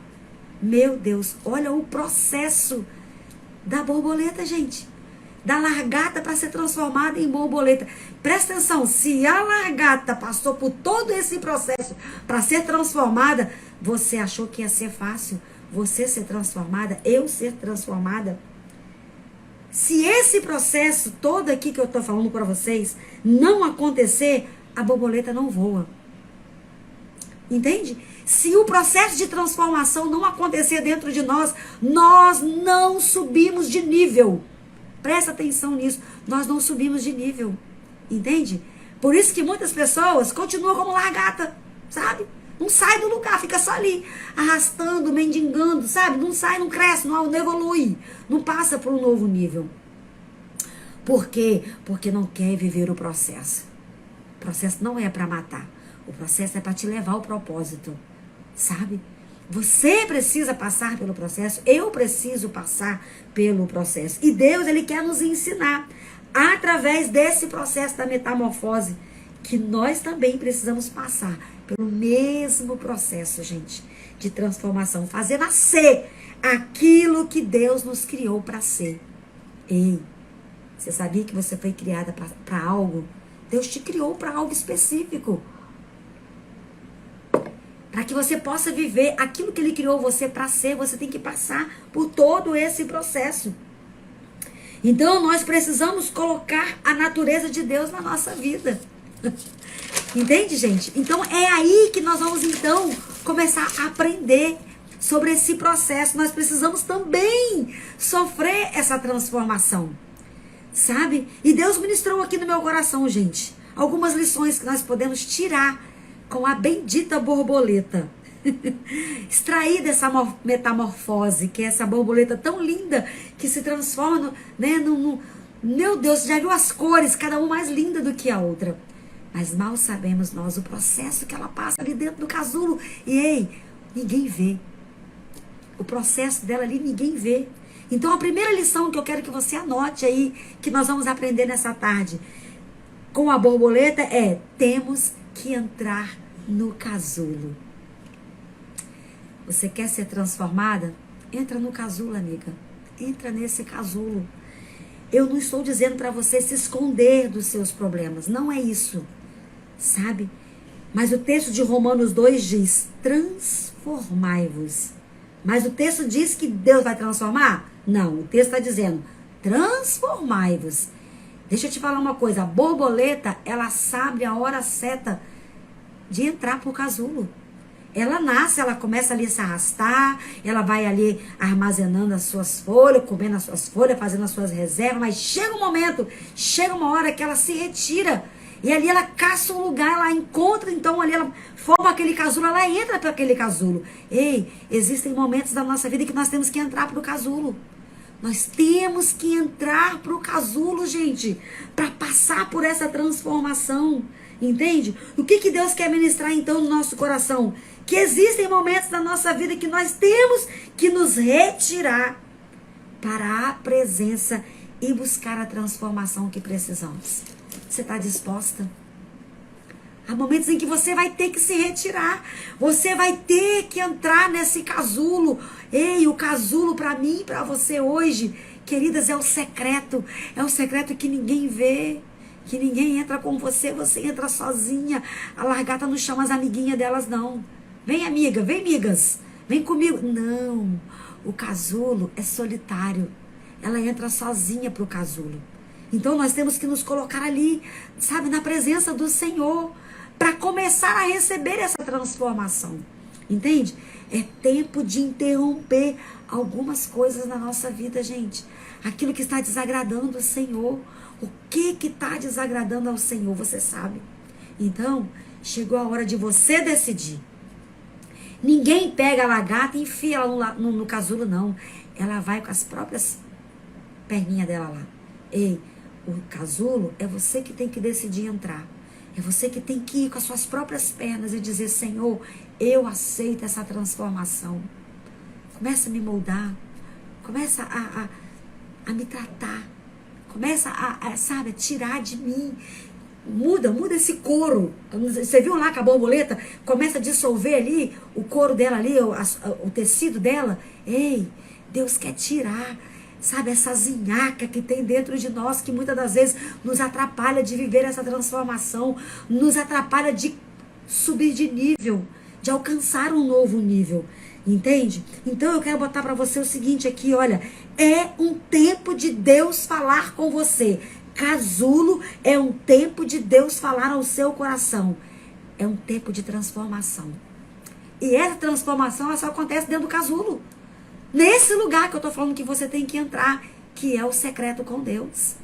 Meu Deus, olha o processo da borboleta, gente. Da largata para ser transformada em borboleta. Presta atenção, se a largata passou por todo esse processo para ser transformada, você achou que ia ser fácil você ser transformada, eu ser transformada? Se esse processo todo aqui que eu estou falando para vocês não acontecer, a borboleta não voa. Entende? Se o processo de transformação não acontecer dentro de nós, nós não subimos de nível. Presta atenção nisso. Nós não subimos de nível. Entende? Por isso que muitas pessoas continuam como largata, sabe? Não sai do lugar, fica só ali, arrastando, mendigando, sabe? Não sai, não cresce, não evolui. Não passa para um novo nível. Por quê? Porque não quer viver o processo. O processo não é para matar. O processo é para te levar ao propósito. Sabe? Você precisa passar pelo processo, eu preciso passar pelo processo. E Deus, Ele quer nos ensinar, através desse processo da metamorfose, que nós também precisamos passar pelo mesmo processo, gente, de transformação. Fazer nascer aquilo que Deus nos criou para ser. Ei, você sabia que você foi criada para algo? Deus te criou para algo específico. Para que você possa viver aquilo que Ele criou você para ser, você tem que passar por todo esse processo. Então, nós precisamos colocar a natureza de Deus na nossa vida. Entende, gente? Então, é aí que nós vamos, então, começar a aprender sobre esse processo. Nós precisamos também sofrer essa transformação. Sabe? E Deus ministrou aqui no meu coração, gente, algumas lições que nós podemos tirar com a bendita borboleta. Extrair dessa metamorfose, que é essa borboleta tão linda, que se transforma meu Deus, já viu as cores, cada uma mais linda do que a outra. Mas mal sabemos nós o processo que ela passa ali dentro do casulo. E ei, ninguém vê. O processo dela ali ninguém vê. Então a primeira lição que eu quero que você anote aí, que nós vamos aprender nessa tarde com a borboleta é: temos que entrar no casulo. Você quer ser transformada? Entra no casulo, amiga. Entra nesse casulo. Eu não estou dizendo para você se esconder dos seus problemas. Não é isso. Sabe? Mas o texto de Romanos 2 diz: transformai-vos. Mas o texto diz que Deus vai transformar? Não, o texto está dizendo: transformai-vos. Deixa eu te falar uma coisa. A borboleta, ela sabe a hora certa de entrar pro casulo. Ela nasce, ela começa ali a se arrastar, ela vai ali armazenando as suas folhas, comendo as suas folhas, fazendo as suas reservas, mas chega um momento, chega uma hora que ela se retira E ali ela caça um lugar, ela encontra, então ali ela forma aquele casulo, ela entra para aquele casulo. Ei, existem momentos da nossa vida que nós temos que entrar para o casulo. Nós temos que entrar para o casulo, gente, para passar por essa transformação. Entende? O que Deus quer ministrar então no nosso coração? Que existem momentos da nossa vida que nós temos que nos retirar para a presença e buscar a transformação que precisamos. Você está disposta? Há momentos em que você vai ter que se retirar. Você vai ter que entrar nesse casulo. Ei, o casulo para mim e para você hoje, queridas, é o secreto. É o secreto que ninguém vê. Que ninguém entra com você. Você entra sozinha. A largata não chama as amiguinhas delas, não. Vem, amiga. Vem, amigas. Vem comigo. Não. O casulo é solitário. Ela entra sozinha pro casulo. Então nós temos que nos colocar ali, sabe, na presença do Senhor, para começar a receber essa transformação. Entende? É tempo de interromper algumas coisas na nossa vida, gente. Aquilo que está desagradando o Senhor. O que está desagradando ao Senhor, você sabe. Então, chegou a hora de você decidir. Ninguém pega a lagarta e enfia ela no casulo, não. Ela vai com as próprias perninhas dela lá. Ei, o casulo é você que tem que decidir entrar. É você que tem que ir com as suas próprias pernas e dizer, Senhor, eu aceito essa transformação. Começa a me moldar. Começa a me tratar. Começa sabe, a tirar de mim. Muda esse couro. Você viu lá com a borboleta? Começa a dissolver ali o couro dela ali, o tecido dela. Ei, Deus quer tirar, sabe, essa zinhaca que tem dentro de nós, que muitas das vezes nos atrapalha de viver essa transformação, nos atrapalha de subir de nível, de alcançar um novo nível. Entende? Então eu quero botar para você o seguinte aqui, olha, é um tempo de Deus falar com você. Casulo é um tempo de Deus falar ao seu coração. É um tempo de transformação. E essa transformação ela só acontece dentro do casulo. Nesse lugar que eu estou falando que você tem que entrar, que é o secreto com Deus.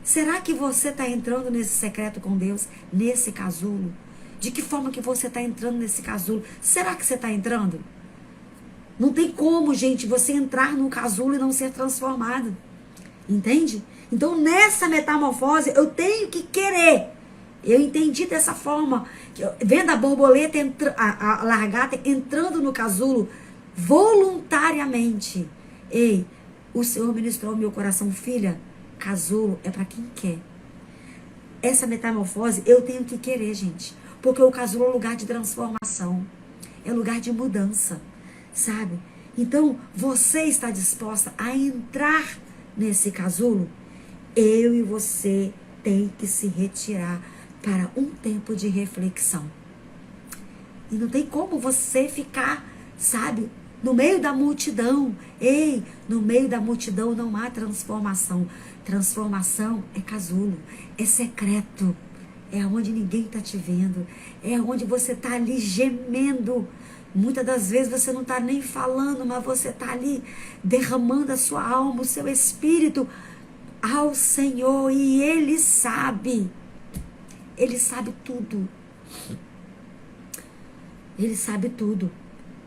Será que você está entrando nesse secreto com Deus, nesse casulo? De que forma que você está entrando nesse casulo? Será que você está entrando? Não tem como, gente, você entrar no casulo e não ser transformado. Entende? Então, nessa metamorfose, eu tenho que querer. Eu entendi dessa forma. Vendo a borboleta, a lagarta entrando no casulo voluntariamente. Ei, o Senhor ministrou ao meu coração, filha, casulo é para quem quer. Essa metamorfose eu tenho que querer, gente. Porque o casulo é lugar de transformação. É lugar de mudança. Sabe? Então, você está disposta a entrar nesse casulo? Eu e você tem que se retirar para um tempo de reflexão. E não tem como você ficar, sabe, no meio da multidão. Ei, no meio da multidão não há transformação. Transformação é casulo, é secreto. É onde ninguém está te vendo. É onde você está ali gemendo. Muitas das vezes você não está nem falando, mas você está ali derramando a sua alma, o seu espírito ao Senhor. E Ele sabe. Ele sabe tudo. Ele sabe tudo.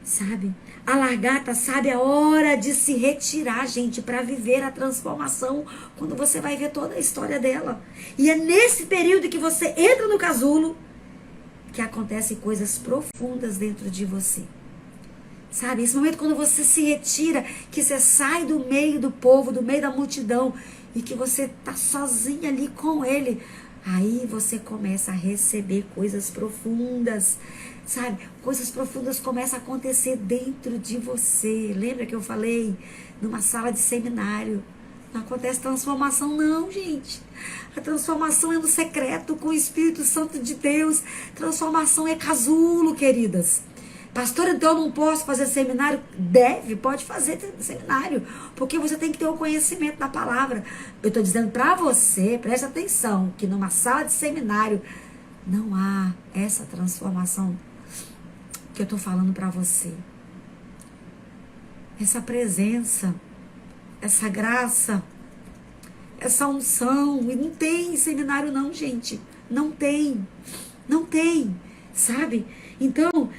Sabe? A lagarta sabe a hora de se retirar, gente, para viver a transformação. Quando você vai ver toda a história dela. E é nesse período que você entra no casulo que acontecem coisas profundas dentro de você. Sabe? Esse momento quando você se retira, que você sai do meio do povo, do meio da multidão, e que você tá sozinha ali com Ele. Aí você começa a receber coisas profundas, sabe? Coisas profundas começam a acontecer dentro de você. Lembra que eu falei numa sala de seminário? Não acontece transformação não, gente. A transformação é no secreto com o Espírito Santo de Deus. Transformação é casulo, queridas. Pastor, então eu não posso fazer seminário? Pode fazer seminário. Porque você tem que ter o conhecimento da palavra. Eu estou dizendo para você, presta atenção, que numa sala de seminário não há essa transformação que eu estou falando para você. Essa presença, essa graça, essa unção. E não tem seminário não, gente. Não tem. Não tem. Sabe? Então,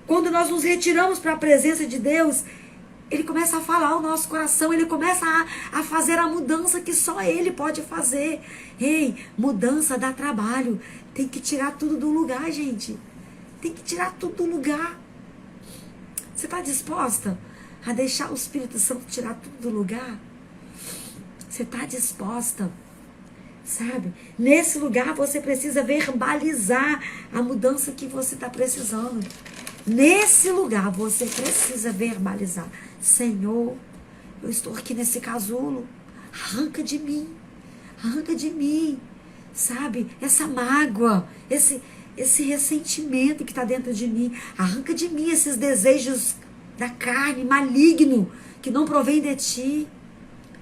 quando nós nos retiramos para a presença de Deus, Ele começa a falar o nosso coração, Ele começa a fazer a mudança que só Ele pode fazer. Ei, mudança dá trabalho. Tem que tirar tudo do lugar, gente. Tem que tirar tudo do lugar. Você está disposta a deixar o Espírito Santo tirar tudo do lugar? Você está disposta? Sabe? Nesse lugar você precisa verbalizar a mudança que você está precisando. Nesse lugar você precisa verbalizar. Senhor, eu estou aqui nesse casulo. Arranca de mim. Arranca de mim. Sabe? Essa mágoa, esse ressentimento que está dentro de mim. Arranca de mim esses desejos da carne, maligno, que não provém de ti.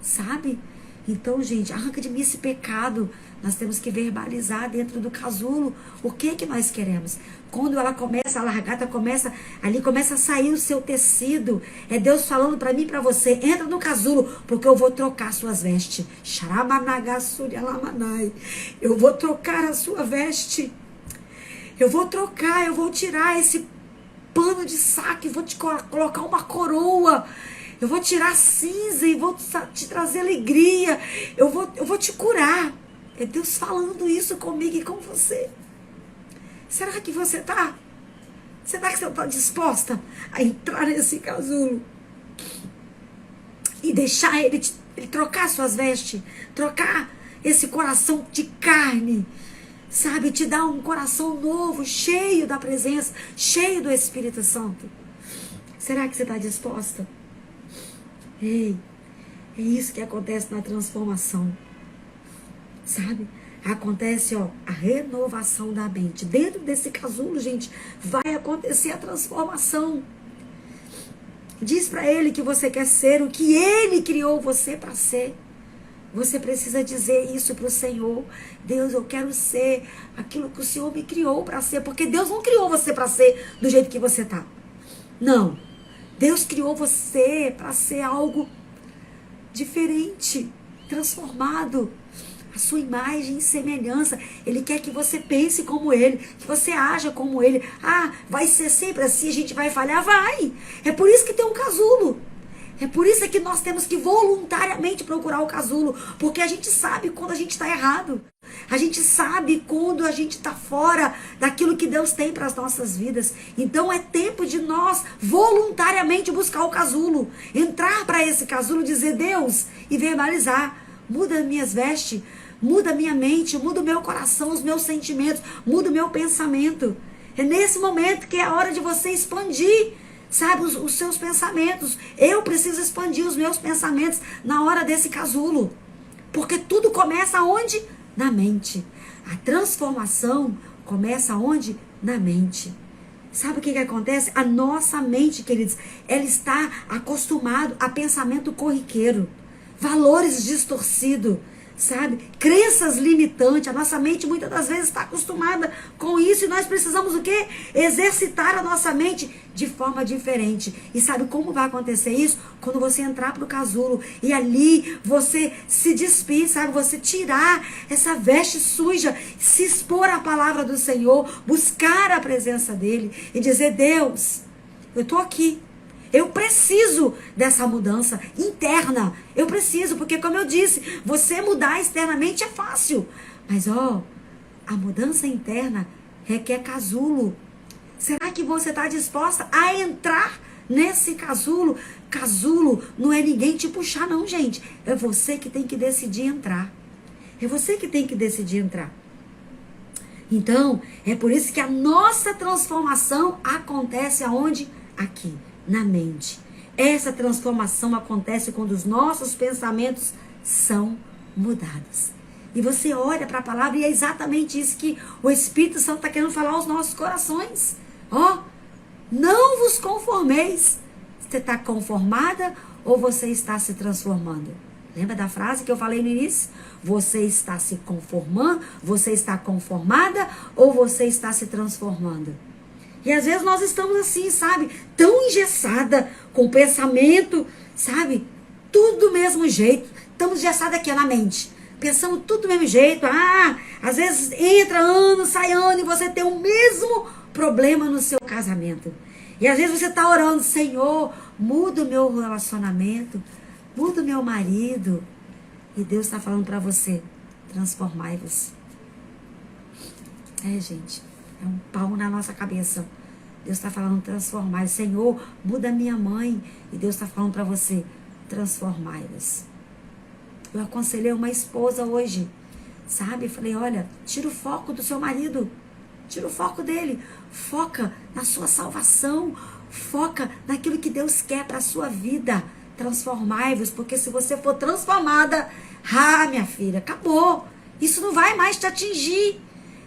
Sabe? Então, gente, arranca de mim esse pecado. Nós temos que verbalizar dentro do casulo o que nós queremos. Quando ela começa, a largata começa a sair o seu tecido. É Deus falando para mim e para você: entra no casulo, porque eu vou trocar suas vestes. Eu vou trocar a sua veste. Eu vou trocar, eu vou tirar esse pano de saco e vou te colocar uma coroa. Eu vou tirar cinza e vou te trazer alegria. Eu vou te curar. É Deus falando isso comigo e com você. Será que você está? Será que você está disposta a entrar nesse casulo? E deixar ele trocar suas vestes? Trocar esse coração de carne? Sabe? Te dar um coração novo, cheio da presença, cheio do Espírito Santo. Será que você está disposta? Ei, é isso que acontece na transformação. Sabe? Acontece, a renovação da mente. Dentro desse casulo, gente, vai acontecer a transformação. Diz para Ele que você quer ser o que Ele criou você para ser. Você precisa dizer isso para o Senhor. Deus, eu quero ser aquilo que o Senhor me criou para ser. Porque Deus não criou você para ser do jeito que você está. Não. Deus criou você para ser algo diferente, transformado. A sua imagem e semelhança. Ele quer que você pense como Ele, que você haja como Ele. Ah, vai ser sempre assim, a gente vai falhar? Vai! É por isso que tem um casulo. É por isso que nós temos que voluntariamente procurar o casulo. Porque a gente sabe quando a gente está errado. A gente sabe quando a gente está fora daquilo que Deus tem para as nossas vidas. Então é tempo de nós voluntariamente buscar o casulo. Entrar para esse casulo, dizer Deus e verbalizar. Muda minhas vestes, muda minha mente, muda o meu coração, os meus sentimentos, muda o meu pensamento. É nesse momento que é a hora de você expandir, sabe, os seus pensamentos. Eu preciso expandir os meus pensamentos na hora desse casulo. Porque tudo começa onde? Na mente. A transformação começa onde? Na mente. Sabe o que acontece? A nossa mente, queridos, ela está acostumada a pensamento corriqueiro. Valores distorcidos, sabe? Crenças limitantes. A nossa mente muitas das vezes está acostumada com isso e nós precisamos o quê? Exercitar a nossa mente de forma diferente. E sabe como vai acontecer isso? Quando você entrar para o casulo e ali você se despir, sabe? Você tirar essa veste suja, se expor à palavra do Senhor, buscar a presença dEle e dizer: Deus, eu estou aqui. Eu preciso dessa mudança interna. Eu preciso, porque como eu disse, você mudar externamente é fácil. Mas a mudança interna requer casulo. Será que você está disposta a entrar nesse casulo? Casulo não é ninguém te puxar não, gente. É você que tem que decidir entrar. É você que tem que decidir entrar. Então, é por isso que a nossa transformação acontece aonde? Aqui. Na mente. Essa transformação acontece quando os nossos pensamentos são mudados. E você olha para a palavra e é exatamente isso que o Espírito Santo está querendo falar aos nossos corações. Não vos conformeis. Você está conformada ou você está se transformando? Lembra da frase que eu falei no início? Você está se conformando? Você está conformada ou você está se transformando? E às vezes nós estamos assim, sabe? Tão engessada, com o pensamento, sabe? Tudo do mesmo jeito. estamos gestados aqui na mente. Pensamos tudo do mesmo jeito. Às vezes entra ano, sai ano e você tem o mesmo problema no seu casamento. E às vezes você está orando, Senhor, muda o meu relacionamento, muda o meu marido. E Deus está falando para você, transformai-vos. Gente, é um pau na nossa cabeça. Deus está falando, transformai-vos. Senhor, muda a minha mãe. E Deus está falando para você, transformai-vos. Eu aconselhei uma esposa hoje, sabe? Eu falei, olha, tira o foco do seu marido. Tira o foco dele. Foca na sua salvação. Foca naquilo que Deus quer para a sua vida. Transformai-vos, porque se você for transformada, minha filha, acabou. Isso não vai mais te atingir.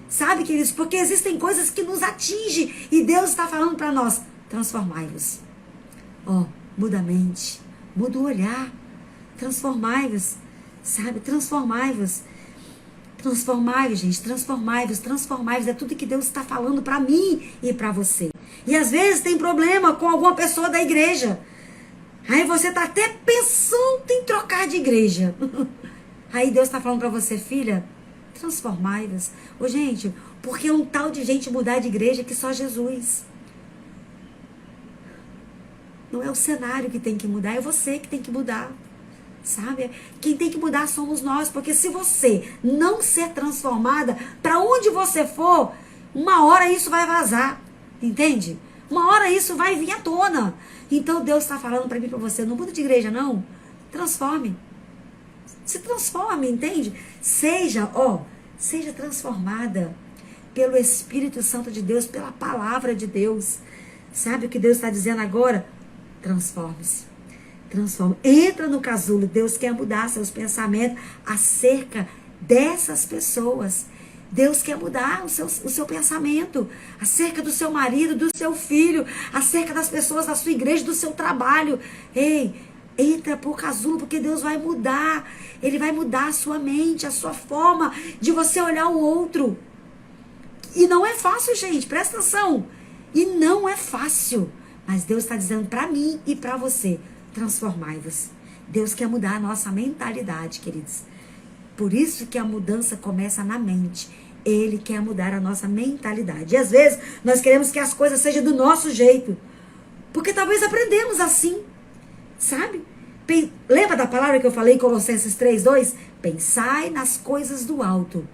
Sabe, queridos? Porque existem coisas que nos atingem. E Deus está falando para nós, transformai-vos. Muda a mente. Muda o olhar. Transformai-vos. Sabe? Transformai-vos. Transformai-vos, gente. Transformai-vos. Transformai-vos. É tudo que Deus está falando para mim e para você. E às vezes tem problema com alguma pessoa da igreja. Aí você está até pensando em trocar de igreja. Aí Deus está falando para você, filha, transformai-vos. Gente, porque é um tal de gente mudar de igreja que só Jesus. Não é o cenário que tem que mudar, é você que tem que mudar. Sabe? Quem tem que mudar somos nós, porque se você não ser transformada, para onde você for, uma hora isso vai vazar, entende? Uma hora isso vai vir à tona. Então Deus está falando para mim, para você, não muda de igreja não, transforme, se transforme, entende? Seja transformada pelo Espírito Santo de Deus, pela palavra de Deus. Sabe o que Deus está dizendo agora? Transforme-se. Transforma. Entra no casulo. Deus quer mudar seus pensamentos acerca dessas pessoas. Deus quer mudar o seu pensamento acerca do seu marido, do seu filho, acerca das pessoas da sua igreja, do seu trabalho. Entra pro casulo, porque Deus vai mudar. Ele vai mudar a sua mente, a sua forma de você olhar o outro. E não é fácil, gente, presta atenção. E não é fácil. Mas Deus está dizendo para mim e para você, transformai-vos. Deus quer mudar a nossa mentalidade, queridos. Por isso que a mudança começa na mente. Ele quer mudar a nossa mentalidade. E às vezes nós queremos que as coisas sejam do nosso jeito. Porque talvez aprendemos assim. Sabe? Lembra da palavra que eu falei em Colossenses 3:2? Pensai nas coisas do alto.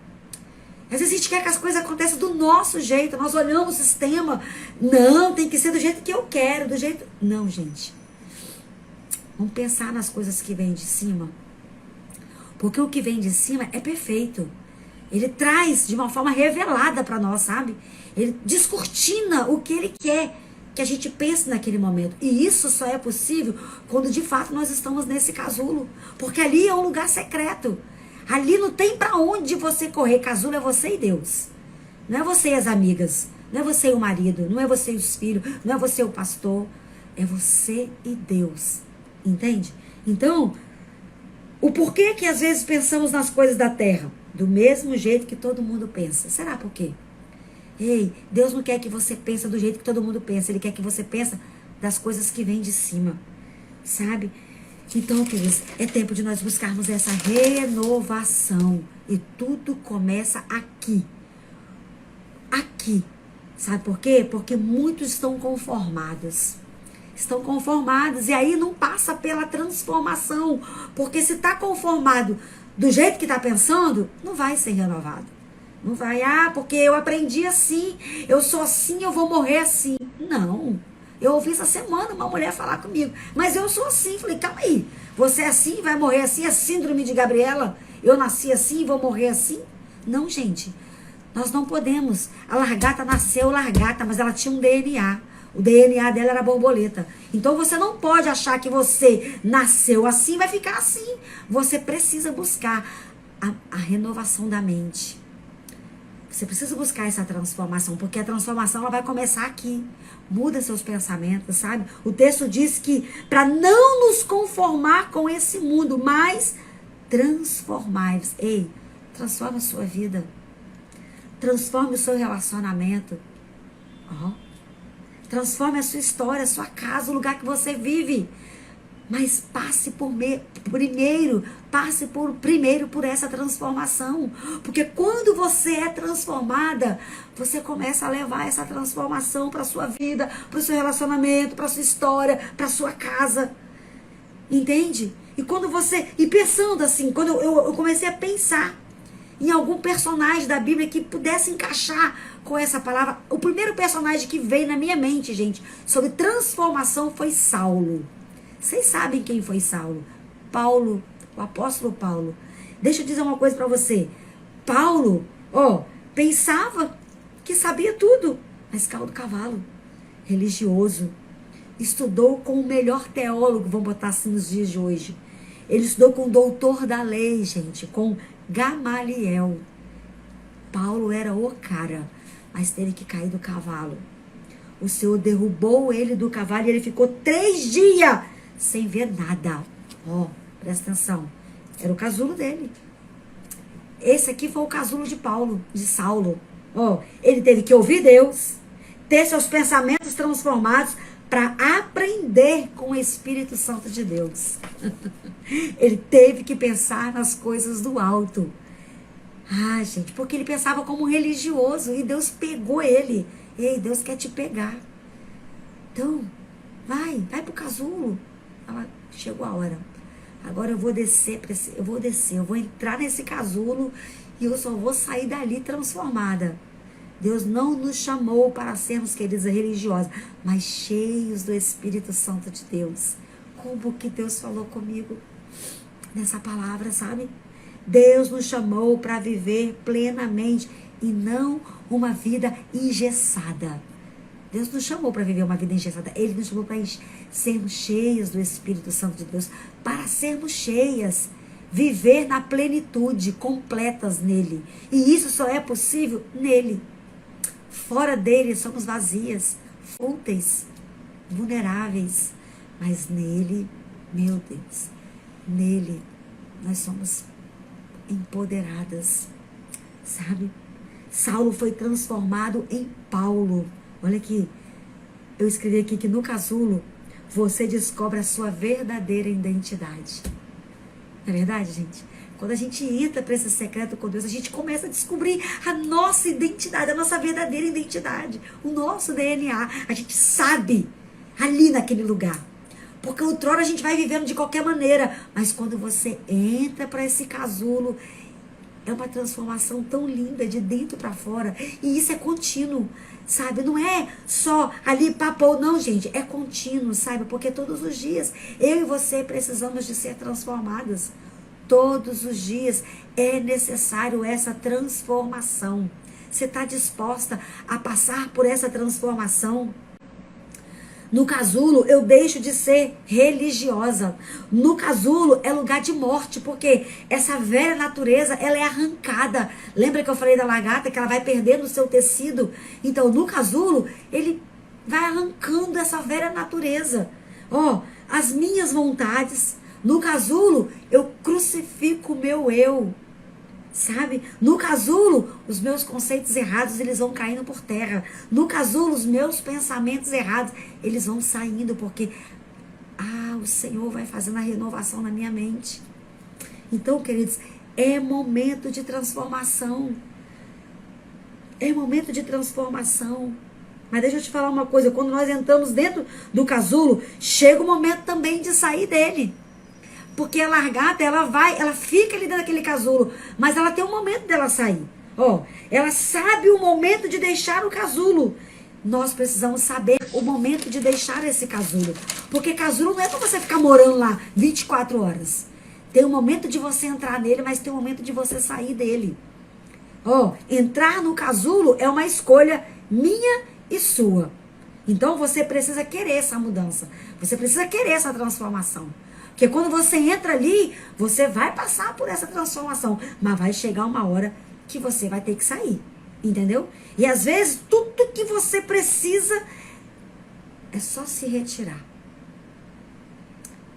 Às vezes a gente quer que as coisas aconteçam do nosso jeito. Nós olhamos o sistema. Não, tem que ser do jeito que eu quero. Do jeito... Não, gente. Vamos pensar nas coisas que vêm de cima. Porque o que vem de cima é perfeito. Ele traz de uma forma revelada para nós, sabe? Ele descortina o que ele quer que a gente pense naquele momento. E isso só é possível quando de fato nós estamos nesse casulo. Porque ali é um lugar secreto. Ali não tem para onde você correr. Casulo é você e Deus. Não é você e as amigas. Não é você e o marido. Não é você e os filhos. Não é você e o pastor. É você e Deus. Entende? Então, o porquê que às vezes pensamos nas coisas da terra? Do mesmo jeito que todo mundo pensa. Será por quê? Deus não quer que você pense do jeito que todo mundo pensa. Ele quer que você pense das coisas que vêm de cima. Sabe? Então, queridos, é tempo de nós buscarmos essa renovação. E tudo começa aqui. Aqui. Sabe por quê? Porque muitos estão conformados. Estão conformados. E aí não passa pela transformação. Porque se está conformado do jeito que está pensando, não vai ser renovado. Não vai, porque eu aprendi assim, eu sou assim, eu vou morrer assim. Não. Eu ouvi essa semana uma mulher falar comigo, mas eu sou assim. Falei, calma aí, você é assim, vai morrer assim, é síndrome de Gabriela? Eu nasci assim e vou morrer assim? Não, gente, nós não podemos. A largata nasceu largata, mas ela tinha um DNA. O DNA dela era borboleta. Então você não pode achar que você nasceu assim e vai ficar assim. Você precisa buscar a renovação da mente. Você precisa buscar essa transformação, porque a transformação ela vai começar aqui. Muda seus pensamentos, sabe? O texto diz que para não nos conformar com esse mundo, mas transformar-vos. Transforma a sua vida. Transforme o seu relacionamento. Transforme a sua história, a sua casa, o lugar que você vive. Mas passe primeiro por essa transformação. Porque quando você é transformada, você começa a levar essa transformação para a sua vida, para o seu relacionamento, para a sua história, para a sua casa. Entende? E pensando assim, quando eu comecei a pensar em algum personagem da Bíblia que pudesse encaixar com essa palavra, o primeiro personagem que veio na minha mente, gente, sobre transformação foi Saulo. Vocês sabem quem foi Saulo? Paulo, o apóstolo Paulo. Deixa eu dizer uma coisa para você. Paulo, pensava que sabia tudo, mas caiu do cavalo, religioso. Estudou com o melhor teólogo, vamos botar assim nos dias de hoje. Ele estudou com o doutor da lei, gente, com Gamaliel. Paulo era o cara, mas teve que cair do cavalo. O Senhor derrubou ele do cavalo e ele ficou 3 dias sem ver nada. Presta atenção. Era o casulo dele. Esse aqui foi o casulo de Paulo, de Saulo. Ele teve que ouvir Deus, ter seus pensamentos transformados para aprender com o Espírito Santo de Deus. Ele teve que pensar nas coisas do alto. Gente, porque ele pensava como um religioso e Deus pegou ele. Ei, Deus quer te pegar. Então, vai pro casulo. Chegou a hora. Agora eu vou descer, eu vou entrar nesse casulo e eu só vou sair dali transformada. Deus não nos chamou para sermos, queridos, religiosos, mas cheios do Espírito Santo de Deus. Como que Deus falou comigo nessa palavra, sabe? Deus nos chamou para viver plenamente e não uma vida engessada. Deus nos chamou para viver uma vida engessada. Ele nos chamou para sermos cheios do Espírito Santo de Deus, para sermos cheias, viver na plenitude, completas nele. E isso só é possível nele. Fora dele somos vazias, fúteis, vulneráveis. Mas nele, meu Deus, nele nós somos empoderadas, sabe? Saulo foi transformado em Paulo. Olha aqui, eu escrevi aqui que no casulo você descobre a sua verdadeira identidade. Não é verdade, gente? Quando a gente entra para esse secreto com Deus, a gente começa a descobrir a nossa identidade, a nossa verdadeira identidade, o nosso DNA. A gente sabe ali naquele lugar. Porque outrora a gente vai vivendo de qualquer maneira. Mas quando você entra para esse casulo, é uma transformação tão linda de dentro para fora. E isso é contínuo, sabe? Não é só ali papo, não, gente. É contínuo, sabe? Porque todos os dias eu e você precisamos de ser transformadas. Todos os dias é necessário essa transformação. Você está disposta a passar por essa transformação? No casulo, eu deixo de ser religiosa. No casulo é lugar de morte, porque essa velha natureza, ela é arrancada. Lembra que eu falei da lagarta, que ela vai perdendo o seu tecido? Então, no casulo, ele vai arrancando essa velha natureza. As minhas vontades. No casulo, eu crucifico o meu eu. Sabe? No casulo, os meus conceitos errados, eles vão caindo por terra. No casulo, os meus pensamentos errados, eles vão saindo, porque o Senhor vai fazendo a renovação na minha mente. Então, queridos, é momento de transformação. É momento de transformação. Mas deixa eu te falar uma coisa, quando nós entramos dentro do casulo, chega o momento também de sair dele. Porque a largata, ela fica ali dentro daquele casulo, mas ela tem um momento dela sair. Ela sabe o momento de deixar o casulo. Nós precisamos saber o momento de deixar esse casulo. Porque casulo não é para você ficar morando lá 24 horas. Tem um momento de você entrar nele, mas tem um momento de você sair dele. Entrar no casulo é uma escolha minha e sua. Então você precisa querer essa mudança. Você precisa querer essa transformação. Porque quando você entra ali, você vai passar por essa transformação. Mas vai chegar uma hora que você vai ter que sair. Entendeu? E às vezes, tudo que você precisa é só se retirar.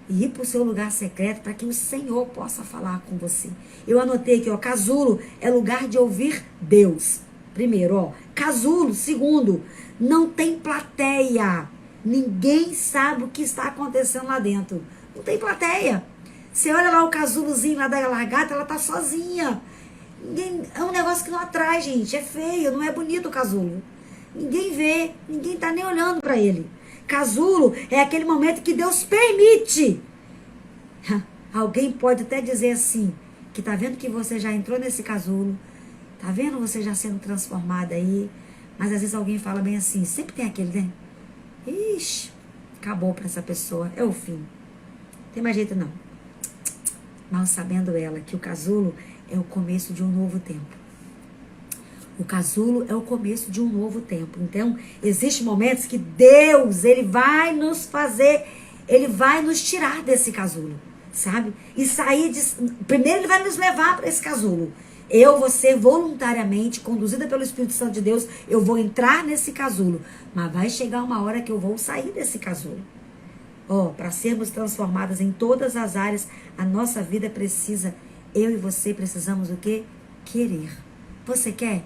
E ir para o seu lugar secreto para que o Senhor possa falar com você. Eu anotei aqui, casulo é lugar de ouvir Deus. Primeiro, casulo. Segundo, não tem plateia. Ninguém sabe o que está acontecendo lá dentro. Não tem plateia. Você olha lá o casulozinho lá da largata, ela tá sozinha. É um negócio que não atrai, gente. É feio, não é bonito o casulo. Ninguém vê, ninguém tá nem olhando para ele. Casulo é aquele momento que Deus permite. Alguém pode até dizer assim, que tá vendo que você já entrou nesse casulo, tá vendo você já sendo transformada aí, mas às vezes alguém fala bem assim, sempre tem aquele, né? Ixi, acabou para essa pessoa, é o fim. Não tem mais jeito não. Mal sabendo ela que o casulo é o começo de um novo tempo. O casulo é o começo de um novo tempo. Então, existem momentos que Deus, Ele vai nos fazer, Ele vai nos tirar desse casulo, sabe? E sair de... Primeiro Ele vai nos levar para esse casulo. Eu vou ser voluntariamente, conduzida pelo Espírito Santo de Deus, eu vou entrar nesse casulo. Mas vai chegar uma hora que eu vou sair desse casulo. Para sermos transformadas em todas as áreas, a nossa vida precisa, eu e você precisamos o quê? Querer. Você quer?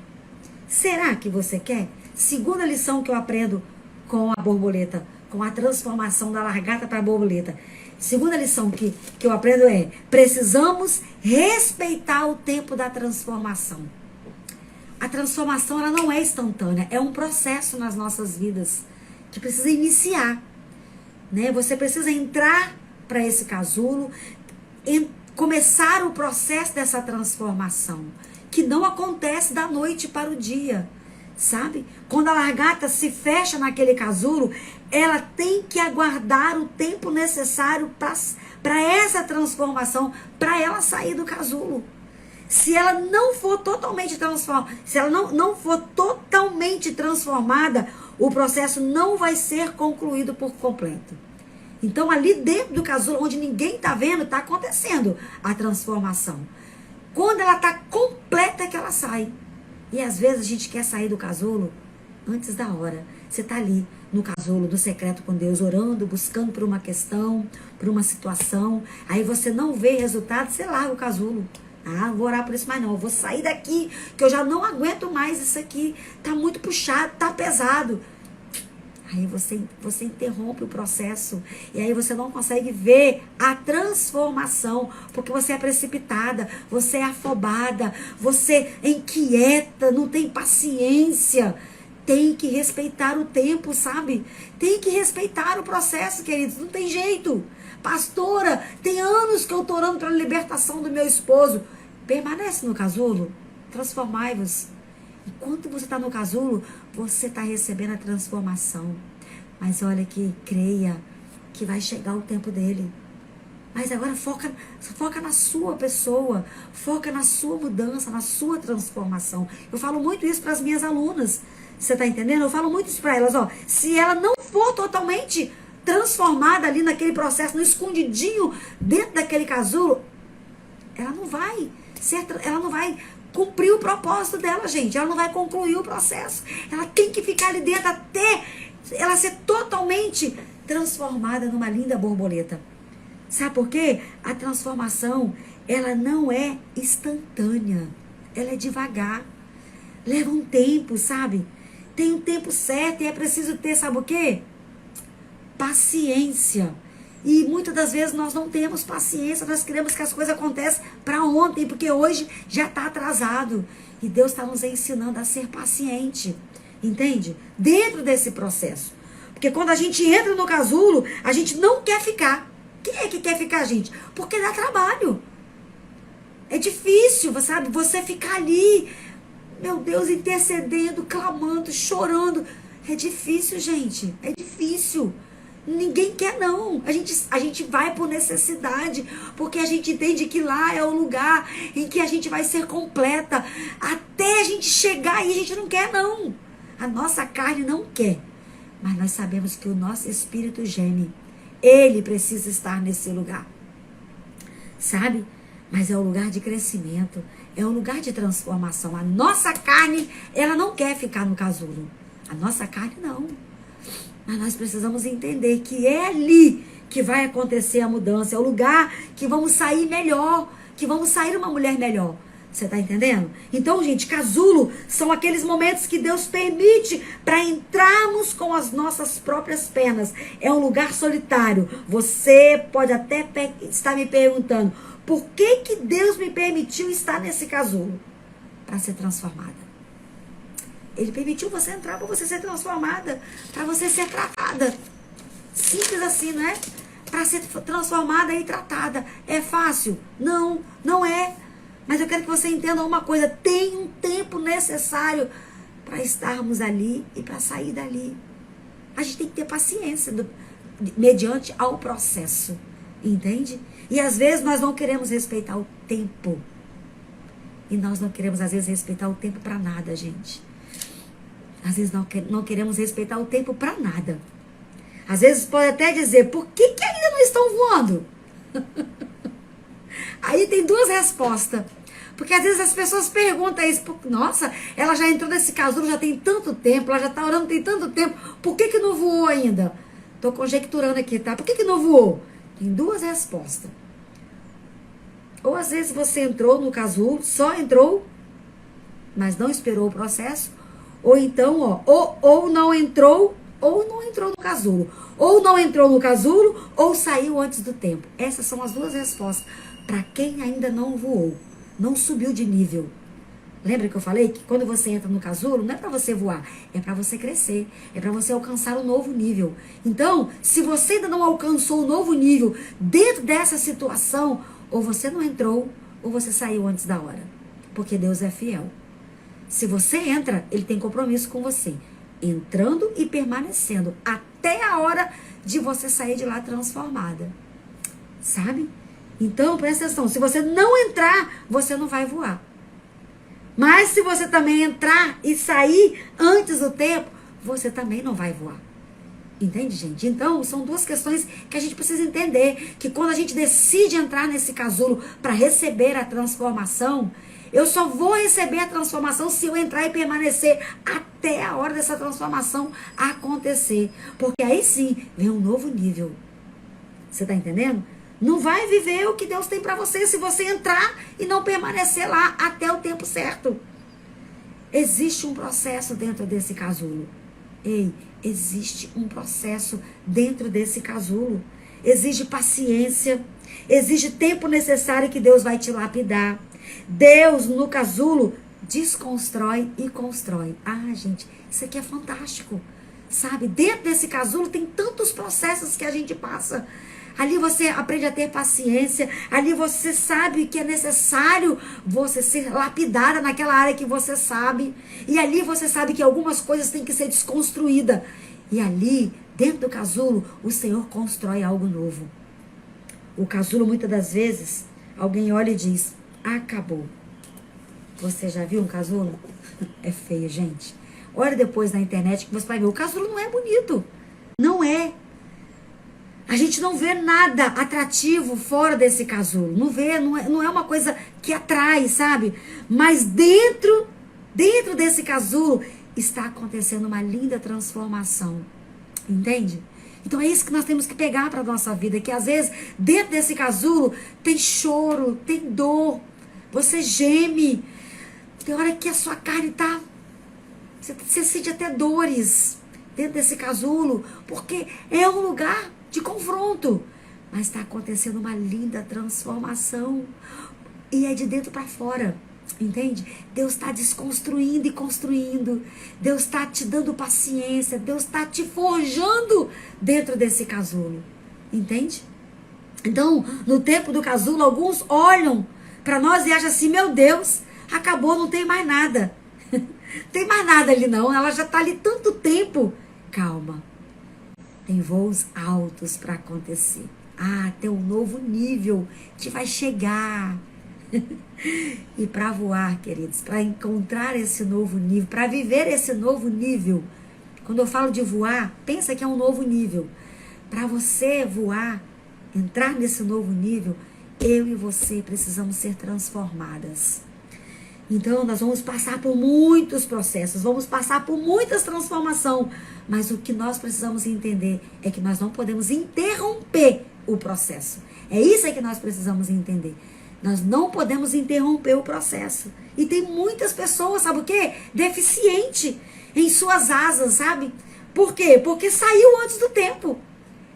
Será que você quer? Segunda lição que eu aprendo com a borboleta, com a transformação da largata para a borboleta. Segunda lição que eu aprendo é, precisamos respeitar o tempo da transformação. A transformação ela não é instantânea, é um processo nas nossas vidas que precisa iniciar. Né? Você precisa entrar para esse casulo, começar o processo dessa transformação, que não acontece da noite para o dia, sabe? Quando a largata se fecha naquele casulo, ela tem que aguardar o tempo necessário para essa transformação, para ela sair do casulo. Se ela não for totalmente transformada, se ela não for totalmente transformada, o processo não vai ser concluído por completo. Então, ali dentro do casulo, onde ninguém está vendo, está acontecendo a transformação. Quando ela está completa é que ela sai. E às vezes a gente quer sair do casulo antes da hora. Você está ali no casulo, no secreto com Deus, orando, buscando por uma questão, por uma situação. Aí você não vê resultado, você larga o casulo. Ah, vou orar por isso mais não. Eu vou sair daqui, que eu já não aguento mais isso aqui. Tá muito puxado, tá pesado. Aí você interrompe o processo. E aí você não consegue ver a transformação. Porque você é precipitada, você é afobada, você é inquieta, não tem paciência. Tem que respeitar o tempo, sabe? Tem que respeitar o processo, queridos. Não tem jeito. Pastora, tem anos que eu estou orando pela libertação do meu esposo. Permanece no casulo. Transformai-vos. Enquanto você está no casulo, você está recebendo a transformação. Mas olha que creia que vai chegar o tempo dele. Mas agora foca na sua pessoa, foca na sua mudança, na sua transformação. Eu falo muito isso para as minhas alunas. Você está entendendo? Eu falo muito isso para elas. Se ela não for totalmente transformada ali naquele processo, no escondidinho, dentro daquele casulo, ela não vai cumprir o propósito dela, gente. Ela não vai concluir o processo. Ela tem que ficar ali dentro até ela ser totalmente transformada numa linda borboleta. Sabe por quê? A transformação, ela não é instantânea. Ela é devagar. Leva um tempo, sabe? Tem um tempo certo e é preciso ter, sabe o quê? Paciência. E muitas das vezes nós não temos paciência, nós queremos que as coisas aconteçam para ontem, porque hoje já está atrasado. E Deus está nos ensinando a ser paciente, entende? Dentro desse processo. Porque quando a gente entra no casulo, a gente não quer ficar. Quem é que quer ficar, gente? Porque dá trabalho. É difícil, sabe? Você ficar ali, meu Deus, intercedendo, clamando, chorando. É difícil, gente. É difícil. Ninguém quer não, a gente vai por necessidade, porque a gente entende que lá é o lugar em que a gente vai ser completa, até a gente chegar e a gente não quer não, a nossa carne não quer, mas nós sabemos que o nosso espírito geme, ele precisa estar nesse lugar, sabe? Mas é um lugar de crescimento, é um lugar de transformação. A nossa carne, ela não quer ficar no casulo, a nossa carne não. Mas nós precisamos entender que é ali que vai acontecer a mudança. É o lugar que vamos sair melhor, que vamos sair uma mulher melhor. Você está entendendo? Então, gente, casulo são aqueles momentos que Deus permite para entrarmos com as nossas próprias pernas. É um lugar solitário. Você pode até estar me perguntando, por que Deus me permitiu estar nesse casulo? Para ser transformada. Ele permitiu você entrar para você ser transformada, para você ser tratada. Simples assim, não é? Para ser transformada e tratada. É fácil? Não, não é. Mas eu quero que você entenda uma coisa, tem um tempo necessário para estarmos ali e para sair dali. A gente tem que ter paciência mediante ao processo, entende? E às vezes nós não queremos respeitar o tempo. E nós não queremos, às vezes, respeitar o tempo para nada, gente. Às vezes não queremos respeitar o tempo para nada. Às vezes pode até dizer, por que ainda não estão voando? Aí tem duas respostas. Porque às vezes as pessoas perguntam isso. Nossa, ela já entrou nesse casulo já tem tanto tempo, ela já está orando tem tanto tempo. Por que não voou ainda? Estou conjecturando aqui, tá? Por que não voou? Tem duas respostas. Ou às vezes você entrou no casulo, só entrou, mas não esperou o processo. Ou então, ou não entrou no casulo. Ou não entrou no casulo, ou saiu antes do tempo. Essas são as duas respostas. Para quem ainda não voou, não subiu de nível. Lembra que eu falei que quando você entra no casulo, não é para você voar, é para você crescer, é para você alcançar um novo nível. Então, se você ainda não alcançou um novo nível dentro dessa situação, ou você não entrou, ou você saiu antes da hora. Porque Deus é fiel. Se você entra, Ele tem compromisso com você. Entrando e permanecendo até a hora de você sair de lá transformada. Sabe? Então, presta atenção. Se você não entrar, você não vai voar. Mas se você também entrar e sair antes do tempo, você também não vai voar. Entende, gente? Então, são duas questões que a gente precisa entender. Que quando a gente decide entrar nesse casulo para receber a transformação, eu só vou receber a transformação se eu entrar e permanecer até a hora dessa transformação acontecer. Porque aí sim, vem um novo nível. Você tá entendendo? Não vai viver o que Deus tem para você se você entrar e não permanecer lá até o tempo certo. Existe um processo dentro desse casulo. Ei, existe um processo dentro desse casulo. Exige paciência, exige tempo necessário que Deus vai te lapidar. Deus, no casulo, desconstrói e constrói. Ah, gente, isso aqui é fantástico. Sabe, dentro desse casulo tem tantos processos que a gente passa. Ali você aprende a ter paciência. Ali você sabe que é necessário você ser lapidada naquela área que você sabe. E ali você sabe que algumas coisas têm que ser desconstruídas. E ali, dentro do casulo, o Senhor constrói algo novo. O casulo, muitas das vezes, alguém olha e diz, acabou. Você já viu um casulo? É feio, gente. Olha depois na internet que você vai ver. O casulo não é bonito. Não é. A gente não vê nada atrativo fora desse casulo. Não vê, não é uma coisa que atrai, sabe? Mas dentro desse casulo está acontecendo uma linda transformação. Entende? Então é isso que nós temos que pegar para a nossa vida. Que às vezes, dentro desse casulo, tem choro, tem dor. Você geme. Tem hora que a sua carne está... Você sente até dores dentro desse casulo. Porque é um lugar de confronto, mas está acontecendo uma linda transformação e é de dentro para fora, entende? Deus está desconstruindo e construindo, Deus está te dando paciência, Deus está te forjando dentro desse casulo, entende? Então, no tempo do casulo, alguns olham para nós e acham assim, meu Deus, acabou, não tem mais nada, tem mais nada ali não, ela já está ali tanto tempo, calma. Tem voos altos para acontecer. Ah, tem um novo nível que vai chegar. E para voar, queridos, para encontrar esse novo nível, para viver esse novo nível. Quando eu falo de voar, pensa que é um novo nível. Para você voar, entrar nesse novo nível, eu e você precisamos ser transformadas. Então, nós vamos passar por muitos processos, vamos passar por muitas transformações, mas o que nós precisamos entender é que nós não podemos interromper o processo. É isso que nós precisamos entender. Nós não podemos interromper o processo. E tem muitas pessoas, sabe o quê? Deficiente em suas asas, sabe? Por quê? Porque saiu antes do tempo.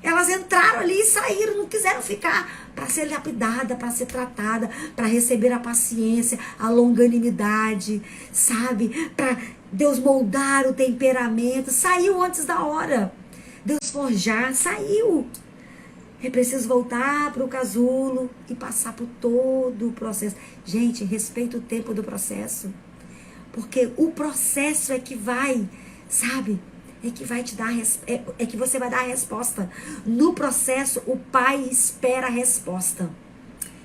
Elas entraram ali e saíram, não quiseram ficar para ser lapidada, para ser tratada, para receber a paciência, a longanimidade, sabe? Para Deus moldar o temperamento. Saiu antes da hora. Deus forjar, saiu. É preciso voltar para o casulo e passar por todo o processo. Gente, respeita o tempo do processo. Porque o processo é que vai, sabe? É que vai te dar, é que você vai dar a resposta. No processo, o Pai espera a resposta.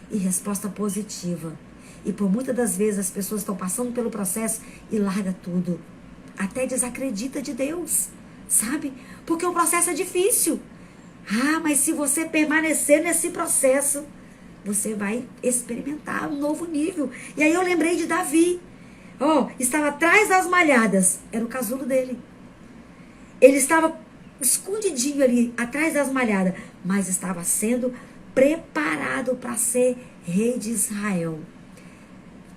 E resposta positiva. E por muitas das vezes as pessoas estão passando pelo processo e larga tudo. Até desacredita de Deus, sabe? Porque o processo é difícil. Ah, mas se você permanecer nesse processo, você vai experimentar um novo nível. E aí eu lembrei de Davi. Estava atrás das malhadas. Era o casulo dele. Ele estava escondidinho ali, atrás das malhadas. Mas estava sendo preparado para ser rei de Israel.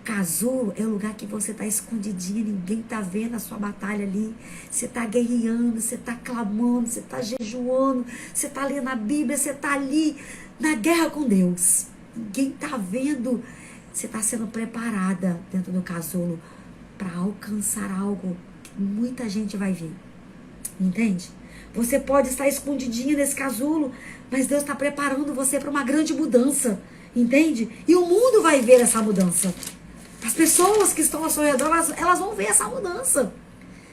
Casulo é o lugar que você está escondidinho, ninguém está vendo a sua batalha ali. Você está guerreando, você está clamando, você está jejuando, você está lendo a Bíblia, você está ali na guerra com Deus. Ninguém está vendo. Você está sendo preparada dentro do casulo para alcançar algo que muita gente vai ver. Entende? Você pode estar escondidinha nesse casulo, mas Deus está preparando você para uma grande mudança. Entende? E o mundo vai ver essa mudança. As pessoas que estão ao seu redor, elas vão ver essa mudança.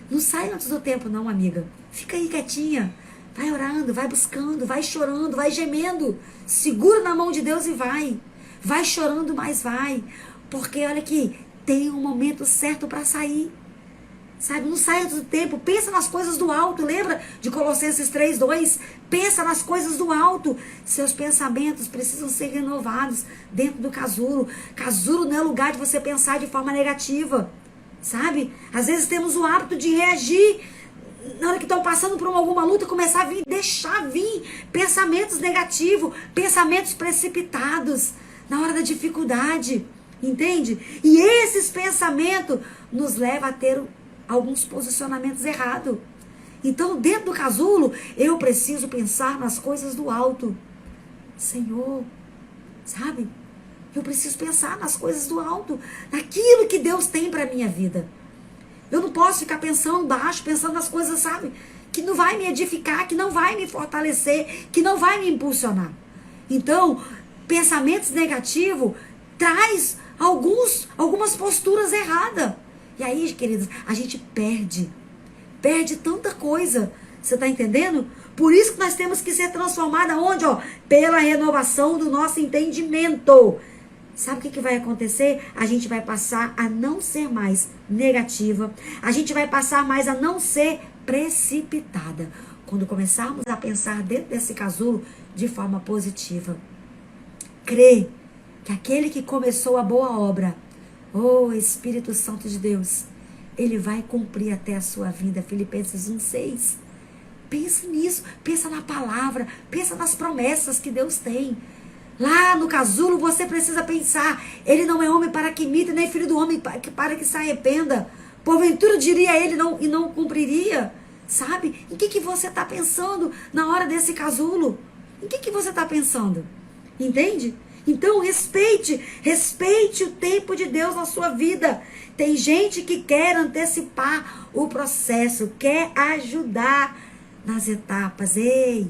Não sai antes do tempo, não, amiga. Fica aí quietinha. Vai orando, vai buscando, vai chorando, vai gemendo. Segura na mão de Deus e vai. Vai chorando, mas vai. Porque olha aqui, tem um momento certo para sair. Sabe, não sai antes do tempo. Pensa nas coisas do alto. Lembra de Colossenses 3:2? Pensa nas coisas do alto. Seus pensamentos precisam ser renovados dentro do casulo. Casulo não é lugar de você pensar de forma negativa. Sabe? Às vezes temos o hábito de reagir na hora que estão passando por alguma luta, começar a vir, deixar vir pensamentos negativos, pensamentos precipitados na hora da dificuldade. Entende? E esses pensamentos nos levam a ter alguns posicionamentos errados. Então, dentro do casulo, eu preciso pensar nas coisas do alto. Senhor, sabe? Eu preciso pensar nas coisas do alto, naquilo que Deus tem para minha vida. Eu não posso ficar pensando baixo, pensando nas coisas, sabe? Que não vai me edificar, que não vai me fortalecer, que não vai me impulsionar. Então, pensamentos negativos traz algumas posturas erradas. E aí, queridos, a gente perde tanta coisa. Você está entendendo? Por isso que nós temos que ser transformados aonde? Pela renovação do nosso entendimento. Sabe o que vai acontecer? A gente vai passar a não ser mais negativa. A gente vai passar mais a não ser precipitada. Quando começarmos a pensar dentro desse casulo de forma positiva. Crê que aquele que começou a boa obra, Espírito Santo de Deus, Ele vai cumprir até a sua vinda. Filipenses 1:6. Pensa nisso, pensa na palavra, pensa nas promessas que Deus tem. Lá no casulo você precisa pensar, Ele não é homem para que imite, nem filho do homem para que se arrependa. Porventura diria Ele e não cumpriria. Sabe? Em que você está pensando na hora desse casulo? Em que você está pensando? Entende? Então respeite o tempo de Deus na sua vida. Tem gente que quer antecipar o processo, quer ajudar nas etapas. Ei,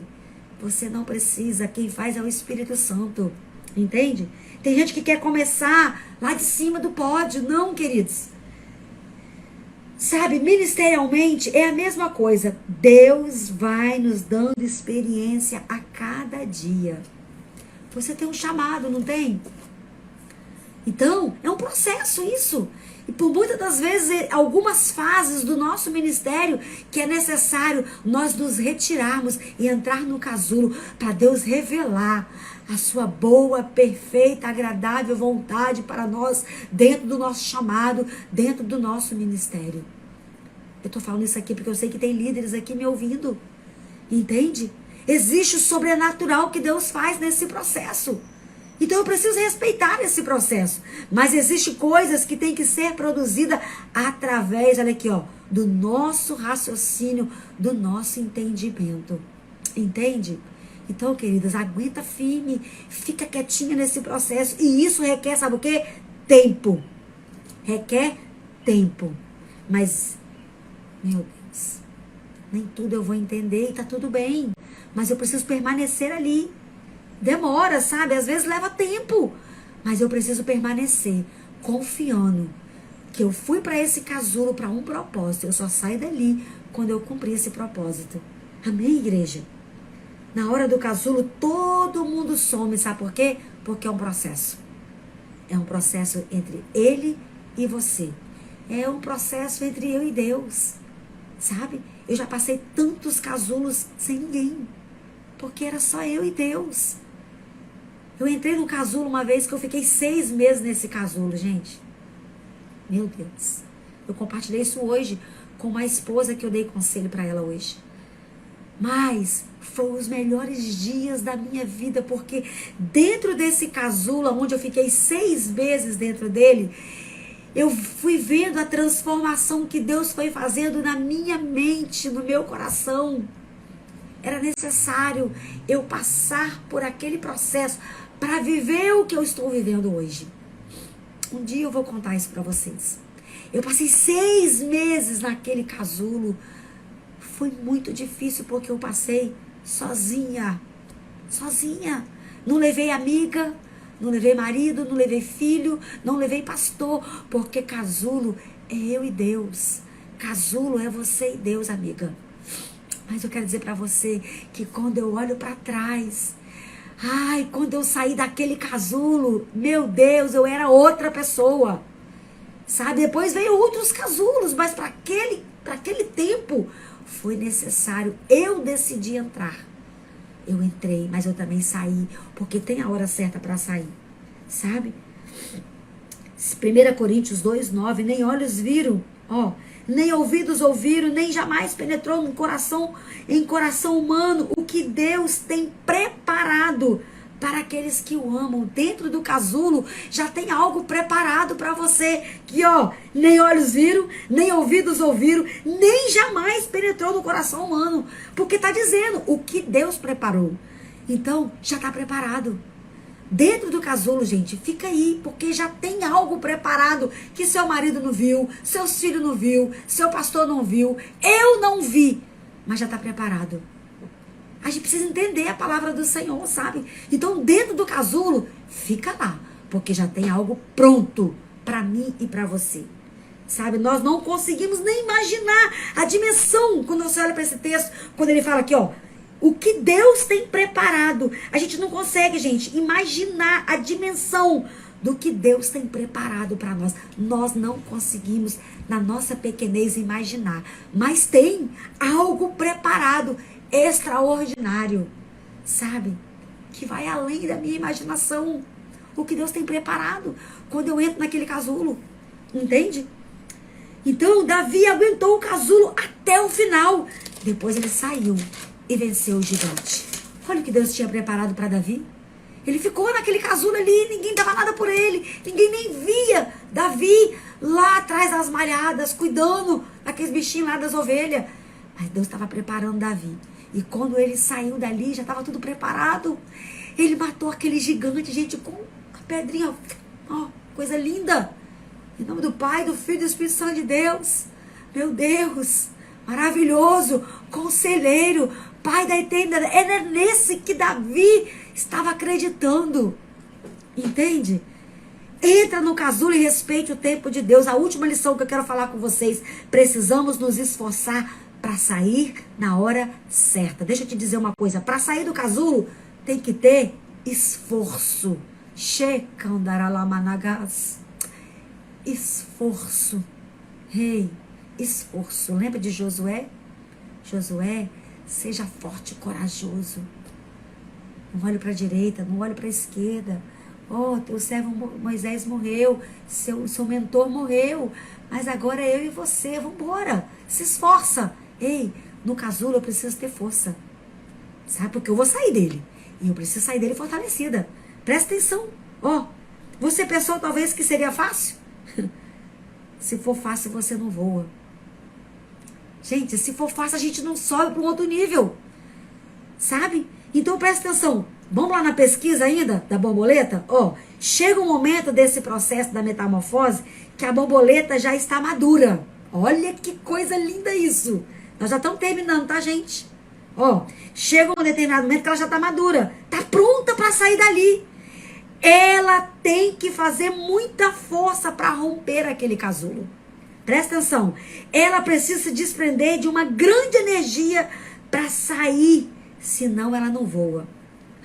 você não precisa, quem faz é o Espírito Santo, entende? Tem gente que quer começar lá de cima do pódio. Não, queridos. Sabe, ministerialmente é a mesma coisa. Deus vai nos dando experiência a cada dia. Você tem um chamado, não tem? Então, é um processo isso. E por muitas das vezes, algumas fases do nosso ministério que é necessário nós nos retirarmos e entrar no casulo para Deus revelar a sua boa, perfeita, agradável vontade para nós dentro do nosso chamado, dentro do nosso ministério. Eu estou falando isso aqui porque eu sei que tem líderes aqui me ouvindo. Entende? Existe o sobrenatural que Deus faz nesse processo. Então eu preciso respeitar esse processo. Mas existem coisas que têm que ser produzidas através, olha aqui, ó, do nosso raciocínio, do nosso entendimento. Entende? Então, queridas, aguenta firme, fica quietinha nesse processo. E isso requer, sabe o quê? Tempo. Requer tempo. Mas, meu Deus, nem tudo eu vou entender e tá tudo bem. Mas eu preciso permanecer ali. Demora, sabe? Às vezes leva tempo. Mas eu preciso permanecer confiando que eu fui para esse casulo para um propósito. Eu só saio dali quando eu cumprir esse propósito. Amém, igreja? Na hora do casulo, todo mundo some. Sabe por quê? Porque é um processo. É um processo entre ele e você. É um processo entre eu e Deus. Sabe? Eu já passei tantos casulos sem ninguém. Porque era só eu e Deus. Eu entrei no casulo uma vez que eu fiquei 6 meses nesse casulo, gente. Meu Deus. Eu compartilhei isso hoje com uma esposa que eu dei conselho para ela hoje. Mas foram os melhores dias da minha vida, porque dentro desse casulo, onde eu fiquei 6 meses dentro dele, eu fui vendo a transformação que Deus foi fazendo na minha mente, no meu coração. Era necessário eu passar por aquele processo para viver o que eu estou vivendo hoje. Um dia eu vou contar isso para vocês. Eu passei 6 meses naquele casulo. Foi muito difícil porque eu passei sozinha. Sozinha. Não levei amiga, não levei marido, não levei filho, não levei pastor. Porque casulo é eu e Deus. Casulo é você e Deus, amiga. Mas eu quero dizer para você que quando eu olho para trás, quando eu saí daquele casulo, meu Deus, eu era outra pessoa. Sabe? Depois veio outros casulos, mas para aquele tempo foi necessário. Eu decidi entrar. Eu entrei, mas eu também saí, porque tem a hora certa para sair. Sabe? 1 Coríntios 2:9, nem olhos viram, nem ouvidos ouviram, nem jamais penetrou no coração, em coração humano, o que Deus tem preparado para aqueles que o amam. Dentro do casulo já tem algo preparado para você, que nem olhos viram, nem ouvidos ouviram, nem jamais penetrou no coração humano, porque está dizendo o que Deus preparou. Então já está preparado. Dentro do casulo, gente, fica aí, porque já tem algo preparado que seu marido não viu, seus filhos não viu, seu pastor não viu, eu não vi, mas já está preparado. A gente precisa entender a palavra do Senhor, sabe? Então, dentro do casulo, fica lá, porque já tem algo pronto para mim e para você. Sabe? Nós não conseguimos nem imaginar a dimensão, quando você olha para esse texto, quando ele fala aqui, o que Deus tem preparado. A gente não consegue, gente, imaginar a dimensão do que Deus tem preparado para nós. Nós não conseguimos, na nossa pequenez, imaginar. Mas tem algo preparado, extraordinário, sabe? Que vai além da minha imaginação. O que Deus tem preparado quando eu entro naquele casulo. Entende? Então, Davi aguentou o casulo até o final. Depois ele saiu e venceu o gigante. Olha o que Deus tinha preparado para Davi. Ele ficou naquele casulo ali, ninguém dava nada por ele, ninguém nem via Davi lá atrás das malhadas, cuidando daqueles bichinhos lá das ovelhas. Mas Deus estava preparando Davi. E quando ele saiu dali, já estava tudo preparado. Ele matou aquele gigante, gente, com a pedrinha, coisa linda. Em nome do Pai, do Filho e do Espírito Santo de Deus. Meu Deus, maravilhoso, conselheiro, Pai da eternidade. Era nesse que Davi estava acreditando. Entende? Entra no casulo e respeite o tempo de Deus. A última lição que eu quero falar com vocês. Precisamos nos esforçar para sair na hora certa. Deixa eu te dizer uma coisa. Para sair do casulo, tem que ter esforço. Shekandaralamanagás. Esforço. Esforço. Lembra de Josué? Josué, seja forte e corajoso. Não olhe para a direita, não olhe para a esquerda. Teu servo Moisés morreu, seu mentor morreu, mas agora é eu e você, vamos embora. Se esforça. No casulo eu preciso ter força. Sabe? Porque eu vou sair dele. E eu preciso sair dele fortalecida. Presta atenção. Ó, você pensou talvez que seria fácil? Se for fácil, você não voa. Gente, se for fácil, a gente não sobe para um outro nível. Sabe? Então presta atenção. Vamos lá na pesquisa ainda da borboleta? Ó, chega um momento desse processo da metamorfose que a borboleta já está madura. Olha que coisa linda isso. Nós já estamos terminando, tá, gente? Ó, chega um determinado momento que ela já está madura. Está pronta para sair dali. Ela tem que fazer muita força para romper aquele casulo. Presta atenção. Ela precisa se desprender de uma grande energia para sair, senão ela não voa.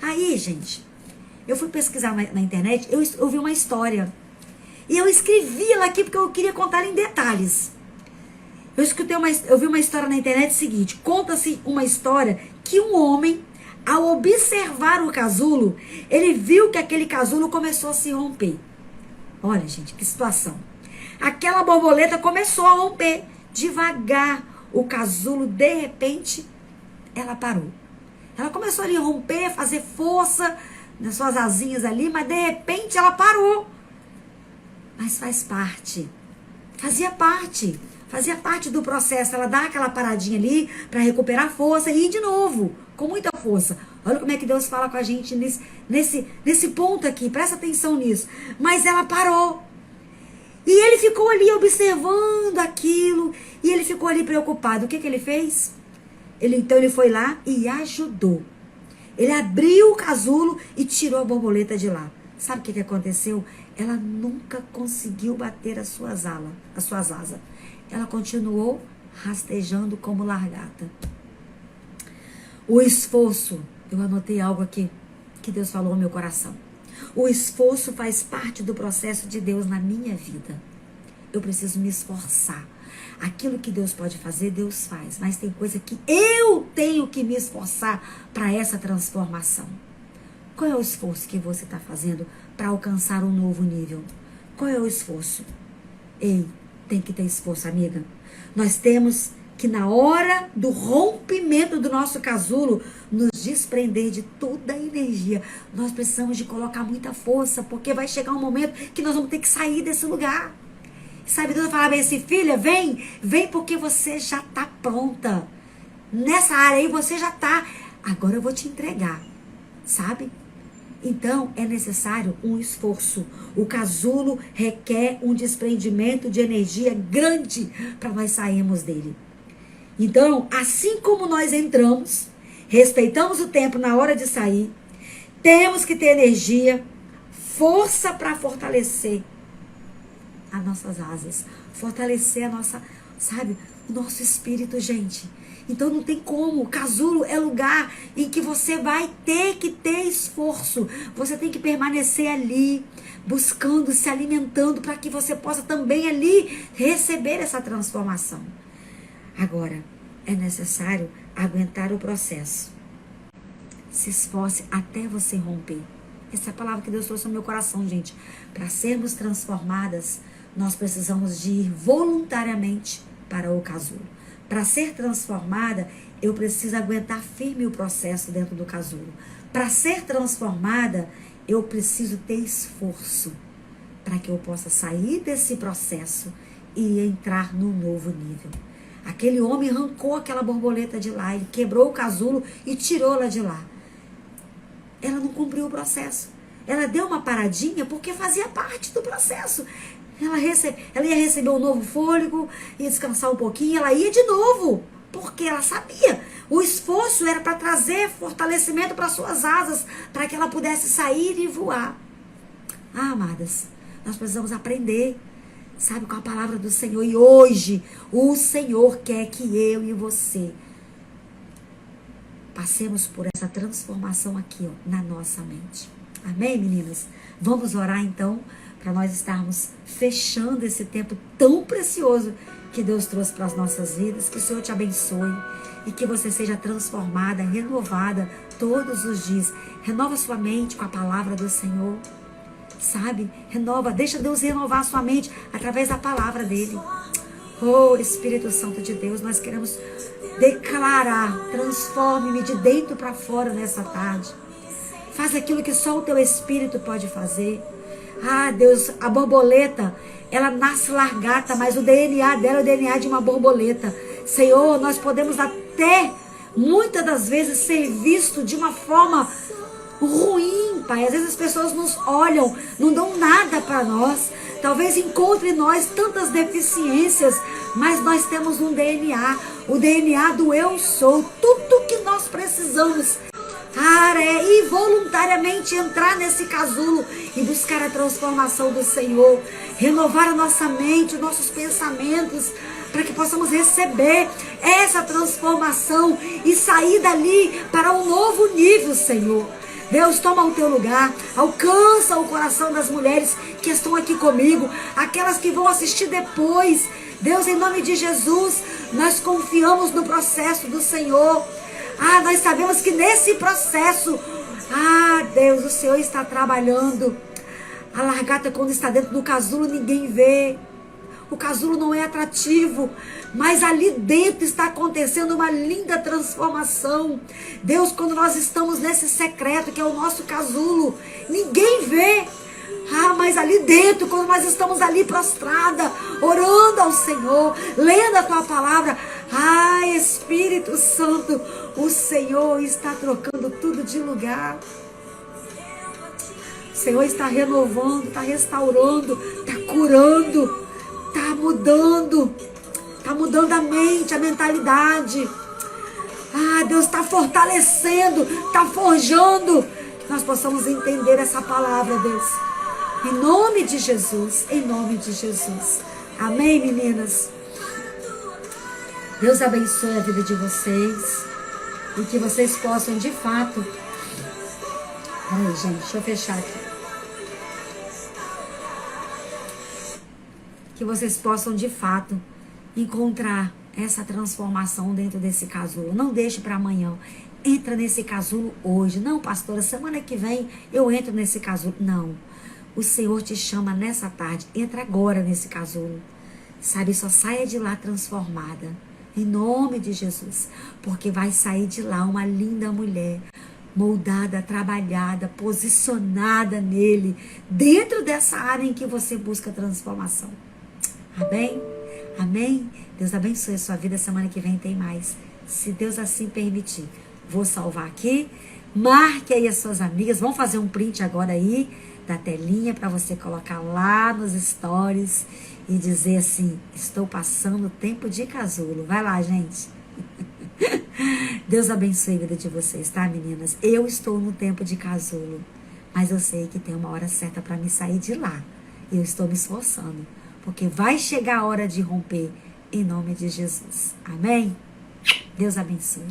Aí, gente, eu fui pesquisar na internet, eu vi uma história. E eu escrevi ela aqui porque eu queria contar em detalhes. Eu vi uma história na internet seguinte. Conta-se uma história que um homem, ao observar o casulo, ele viu que aquele casulo começou a se romper. Olha, gente, que situação. Aquela borboleta começou a romper. Devagar, o casulo, de repente, ela parou. Ela começou ali a romper, fazer força nas suas asinhas ali, mas de repente ela parou. Mas faz parte. Fazia parte do processo. Ela dá aquela paradinha ali para recuperar força e ir de novo, com muita força. Olha como é que Deus fala com a gente nesse ponto aqui. Presta atenção nisso. Mas ela parou. E ele ficou ali observando aquilo. E ele ficou ali preocupado. O que ele fez? Então ele foi lá e ajudou. Ele abriu o casulo e tirou a borboleta de lá. Sabe o que aconteceu? Ela nunca conseguiu bater as suas asas. Ela continuou rastejando como largata. O esforço, eu anotei algo aqui que Deus falou no meu coração. O esforço faz parte do processo de Deus na minha vida. Eu preciso me esforçar. Aquilo que Deus pode fazer, Deus faz. Mas tem coisa que eu tenho que me esforçar para essa transformação. Qual é o esforço que você está fazendo para alcançar um novo nível? Qual é o esforço? Ei, tem que ter esforço, amiga. Nós temos que, na hora do rompimento do nosso casulo, nos desprender de toda a energia. Nós precisamos de colocar muita força, porque vai chegar um momento que nós vamos ter que sair desse lugar. Sabe, Deus vai falar bem assim, filha, vem porque você já está pronta. Nessa área aí você já está. Agora eu vou te entregar, sabe? Então é necessário um esforço. O casulo requer um desprendimento de energia grande para nós sairmos dele. Então, assim como nós entramos, respeitamos o tempo na hora de sair, temos que ter energia, força para fortalecer as nossas asas, fortalecer a nossa, sabe, o nosso espírito, gente. Então não tem como. O casulo é lugar em que você vai ter que ter esforço. Você tem que permanecer ali, buscando, se alimentando, para que você possa também ali receber essa transformação. Agora, é necessário aguentar o processo. Se esforce até você romper. Essa é a palavra que Deus trouxe no meu coração, gente. Para sermos transformadas, nós precisamos de ir voluntariamente para o casulo. Para ser transformada, eu preciso aguentar firme o processo dentro do casulo. Para ser transformada, eu preciso ter esforço para que eu possa sair desse processo e entrar num novo nível. Aquele homem arrancou aquela borboleta de lá, ele quebrou o casulo e tirou ela de lá. Ela não cumpriu o processo. Ela deu uma paradinha porque fazia parte do processo. Ela ia receber um novo fôlego, ia descansar um pouquinho, ela ia de novo, porque ela sabia. O esforço era para trazer fortalecimento para suas asas, para que ela pudesse sair e voar. Ah, amadas, nós precisamos aprender, sabe, com a palavra do Senhor. E hoje, o Senhor quer que eu e você passemos por essa transformação aqui, ó, na nossa mente. Amém, meninas? Vamos orar, então, para nós estarmos fechando esse tempo tão precioso que Deus trouxe para as nossas vidas. Que o Senhor te abençoe e que você seja transformada, renovada todos os dias. Renova sua mente com a palavra do Senhor, sabe? Renova, deixa Deus renovar a sua mente através da palavra dele. Oh, Espírito Santo de Deus, nós queremos declarar, transforme-me de dentro para fora nessa tarde. Faz aquilo que só o teu Espírito pode fazer. Ah, Deus, a borboleta, ela nasce largata, mas o DNA dela é o DNA de uma borboleta. Senhor, nós podemos até, muitas das vezes, ser visto de uma forma ruim, Pai. Às vezes as pessoas nos olham, não dão nada para nós. Talvez encontre em nós tantas deficiências, mas nós temos um DNA, o DNA do eu sou. Tudo que nós precisamos e voluntariamente entrar nesse casulo e buscar a transformação do Senhor, renovar a nossa mente, os nossos pensamentos, para que possamos receber essa transformação e sair dali para um novo nível, Senhor. Deus, toma o teu lugar, alcança o coração das mulheres que estão aqui comigo, aquelas que vão assistir depois. Deus, em nome de Jesus, nós confiamos no processo do Senhor. Nós sabemos que nesse processo, Deus, o Senhor está trabalhando. A largata, quando está dentro do casulo, ninguém vê. O casulo não é atrativo, mas ali dentro está acontecendo uma linda transformação. Deus, quando nós estamos nesse secreto que é o nosso casulo, ninguém vê. Mas ali dentro, quando nós estamos ali prostrada, orando ao Senhor, lendo a tua palavra, Espírito Santo, o Senhor está trocando tudo de lugar. O Senhor está renovando, está restaurando, está curando, está mudando a mente, a mentalidade. Deus está fortalecendo, está forjando, que nós possamos entender essa palavra, Deus. Em nome de Jesus, em nome de Jesus. Amém, meninas? Deus abençoe a vida de vocês e que vocês possam, de fato... Peraí, gente, deixa eu fechar aqui. Que vocês possam, de fato, encontrar essa transformação dentro desse casulo. Não deixe para amanhã. Entra nesse casulo hoje. Não, pastora, semana que vem eu entro nesse casulo. Não. O Senhor te chama nessa tarde. Entra agora nesse casulo. Sabe, só saia de lá transformada. Em nome de Jesus. Porque vai sair de lá uma linda mulher. Moldada, trabalhada, posicionada nele. Dentro dessa área em que você busca transformação. Amém? Amém? Deus abençoe a sua vida. Semana que vem tem mais. Se Deus assim permitir. Vou salvar aqui. Marque aí as suas amigas. Vamos fazer um print agora aí da telinha para você colocar lá nos stories e dizer assim: estou passando tempo de casulo. Vai lá, gente. Deus abençoe a vida de vocês, tá, meninas? Eu estou no tempo de casulo, mas eu sei que tem uma hora certa para me sair de lá. Eu estou me esforçando, porque vai chegar a hora de romper em nome de Jesus. Amém? Deus abençoe.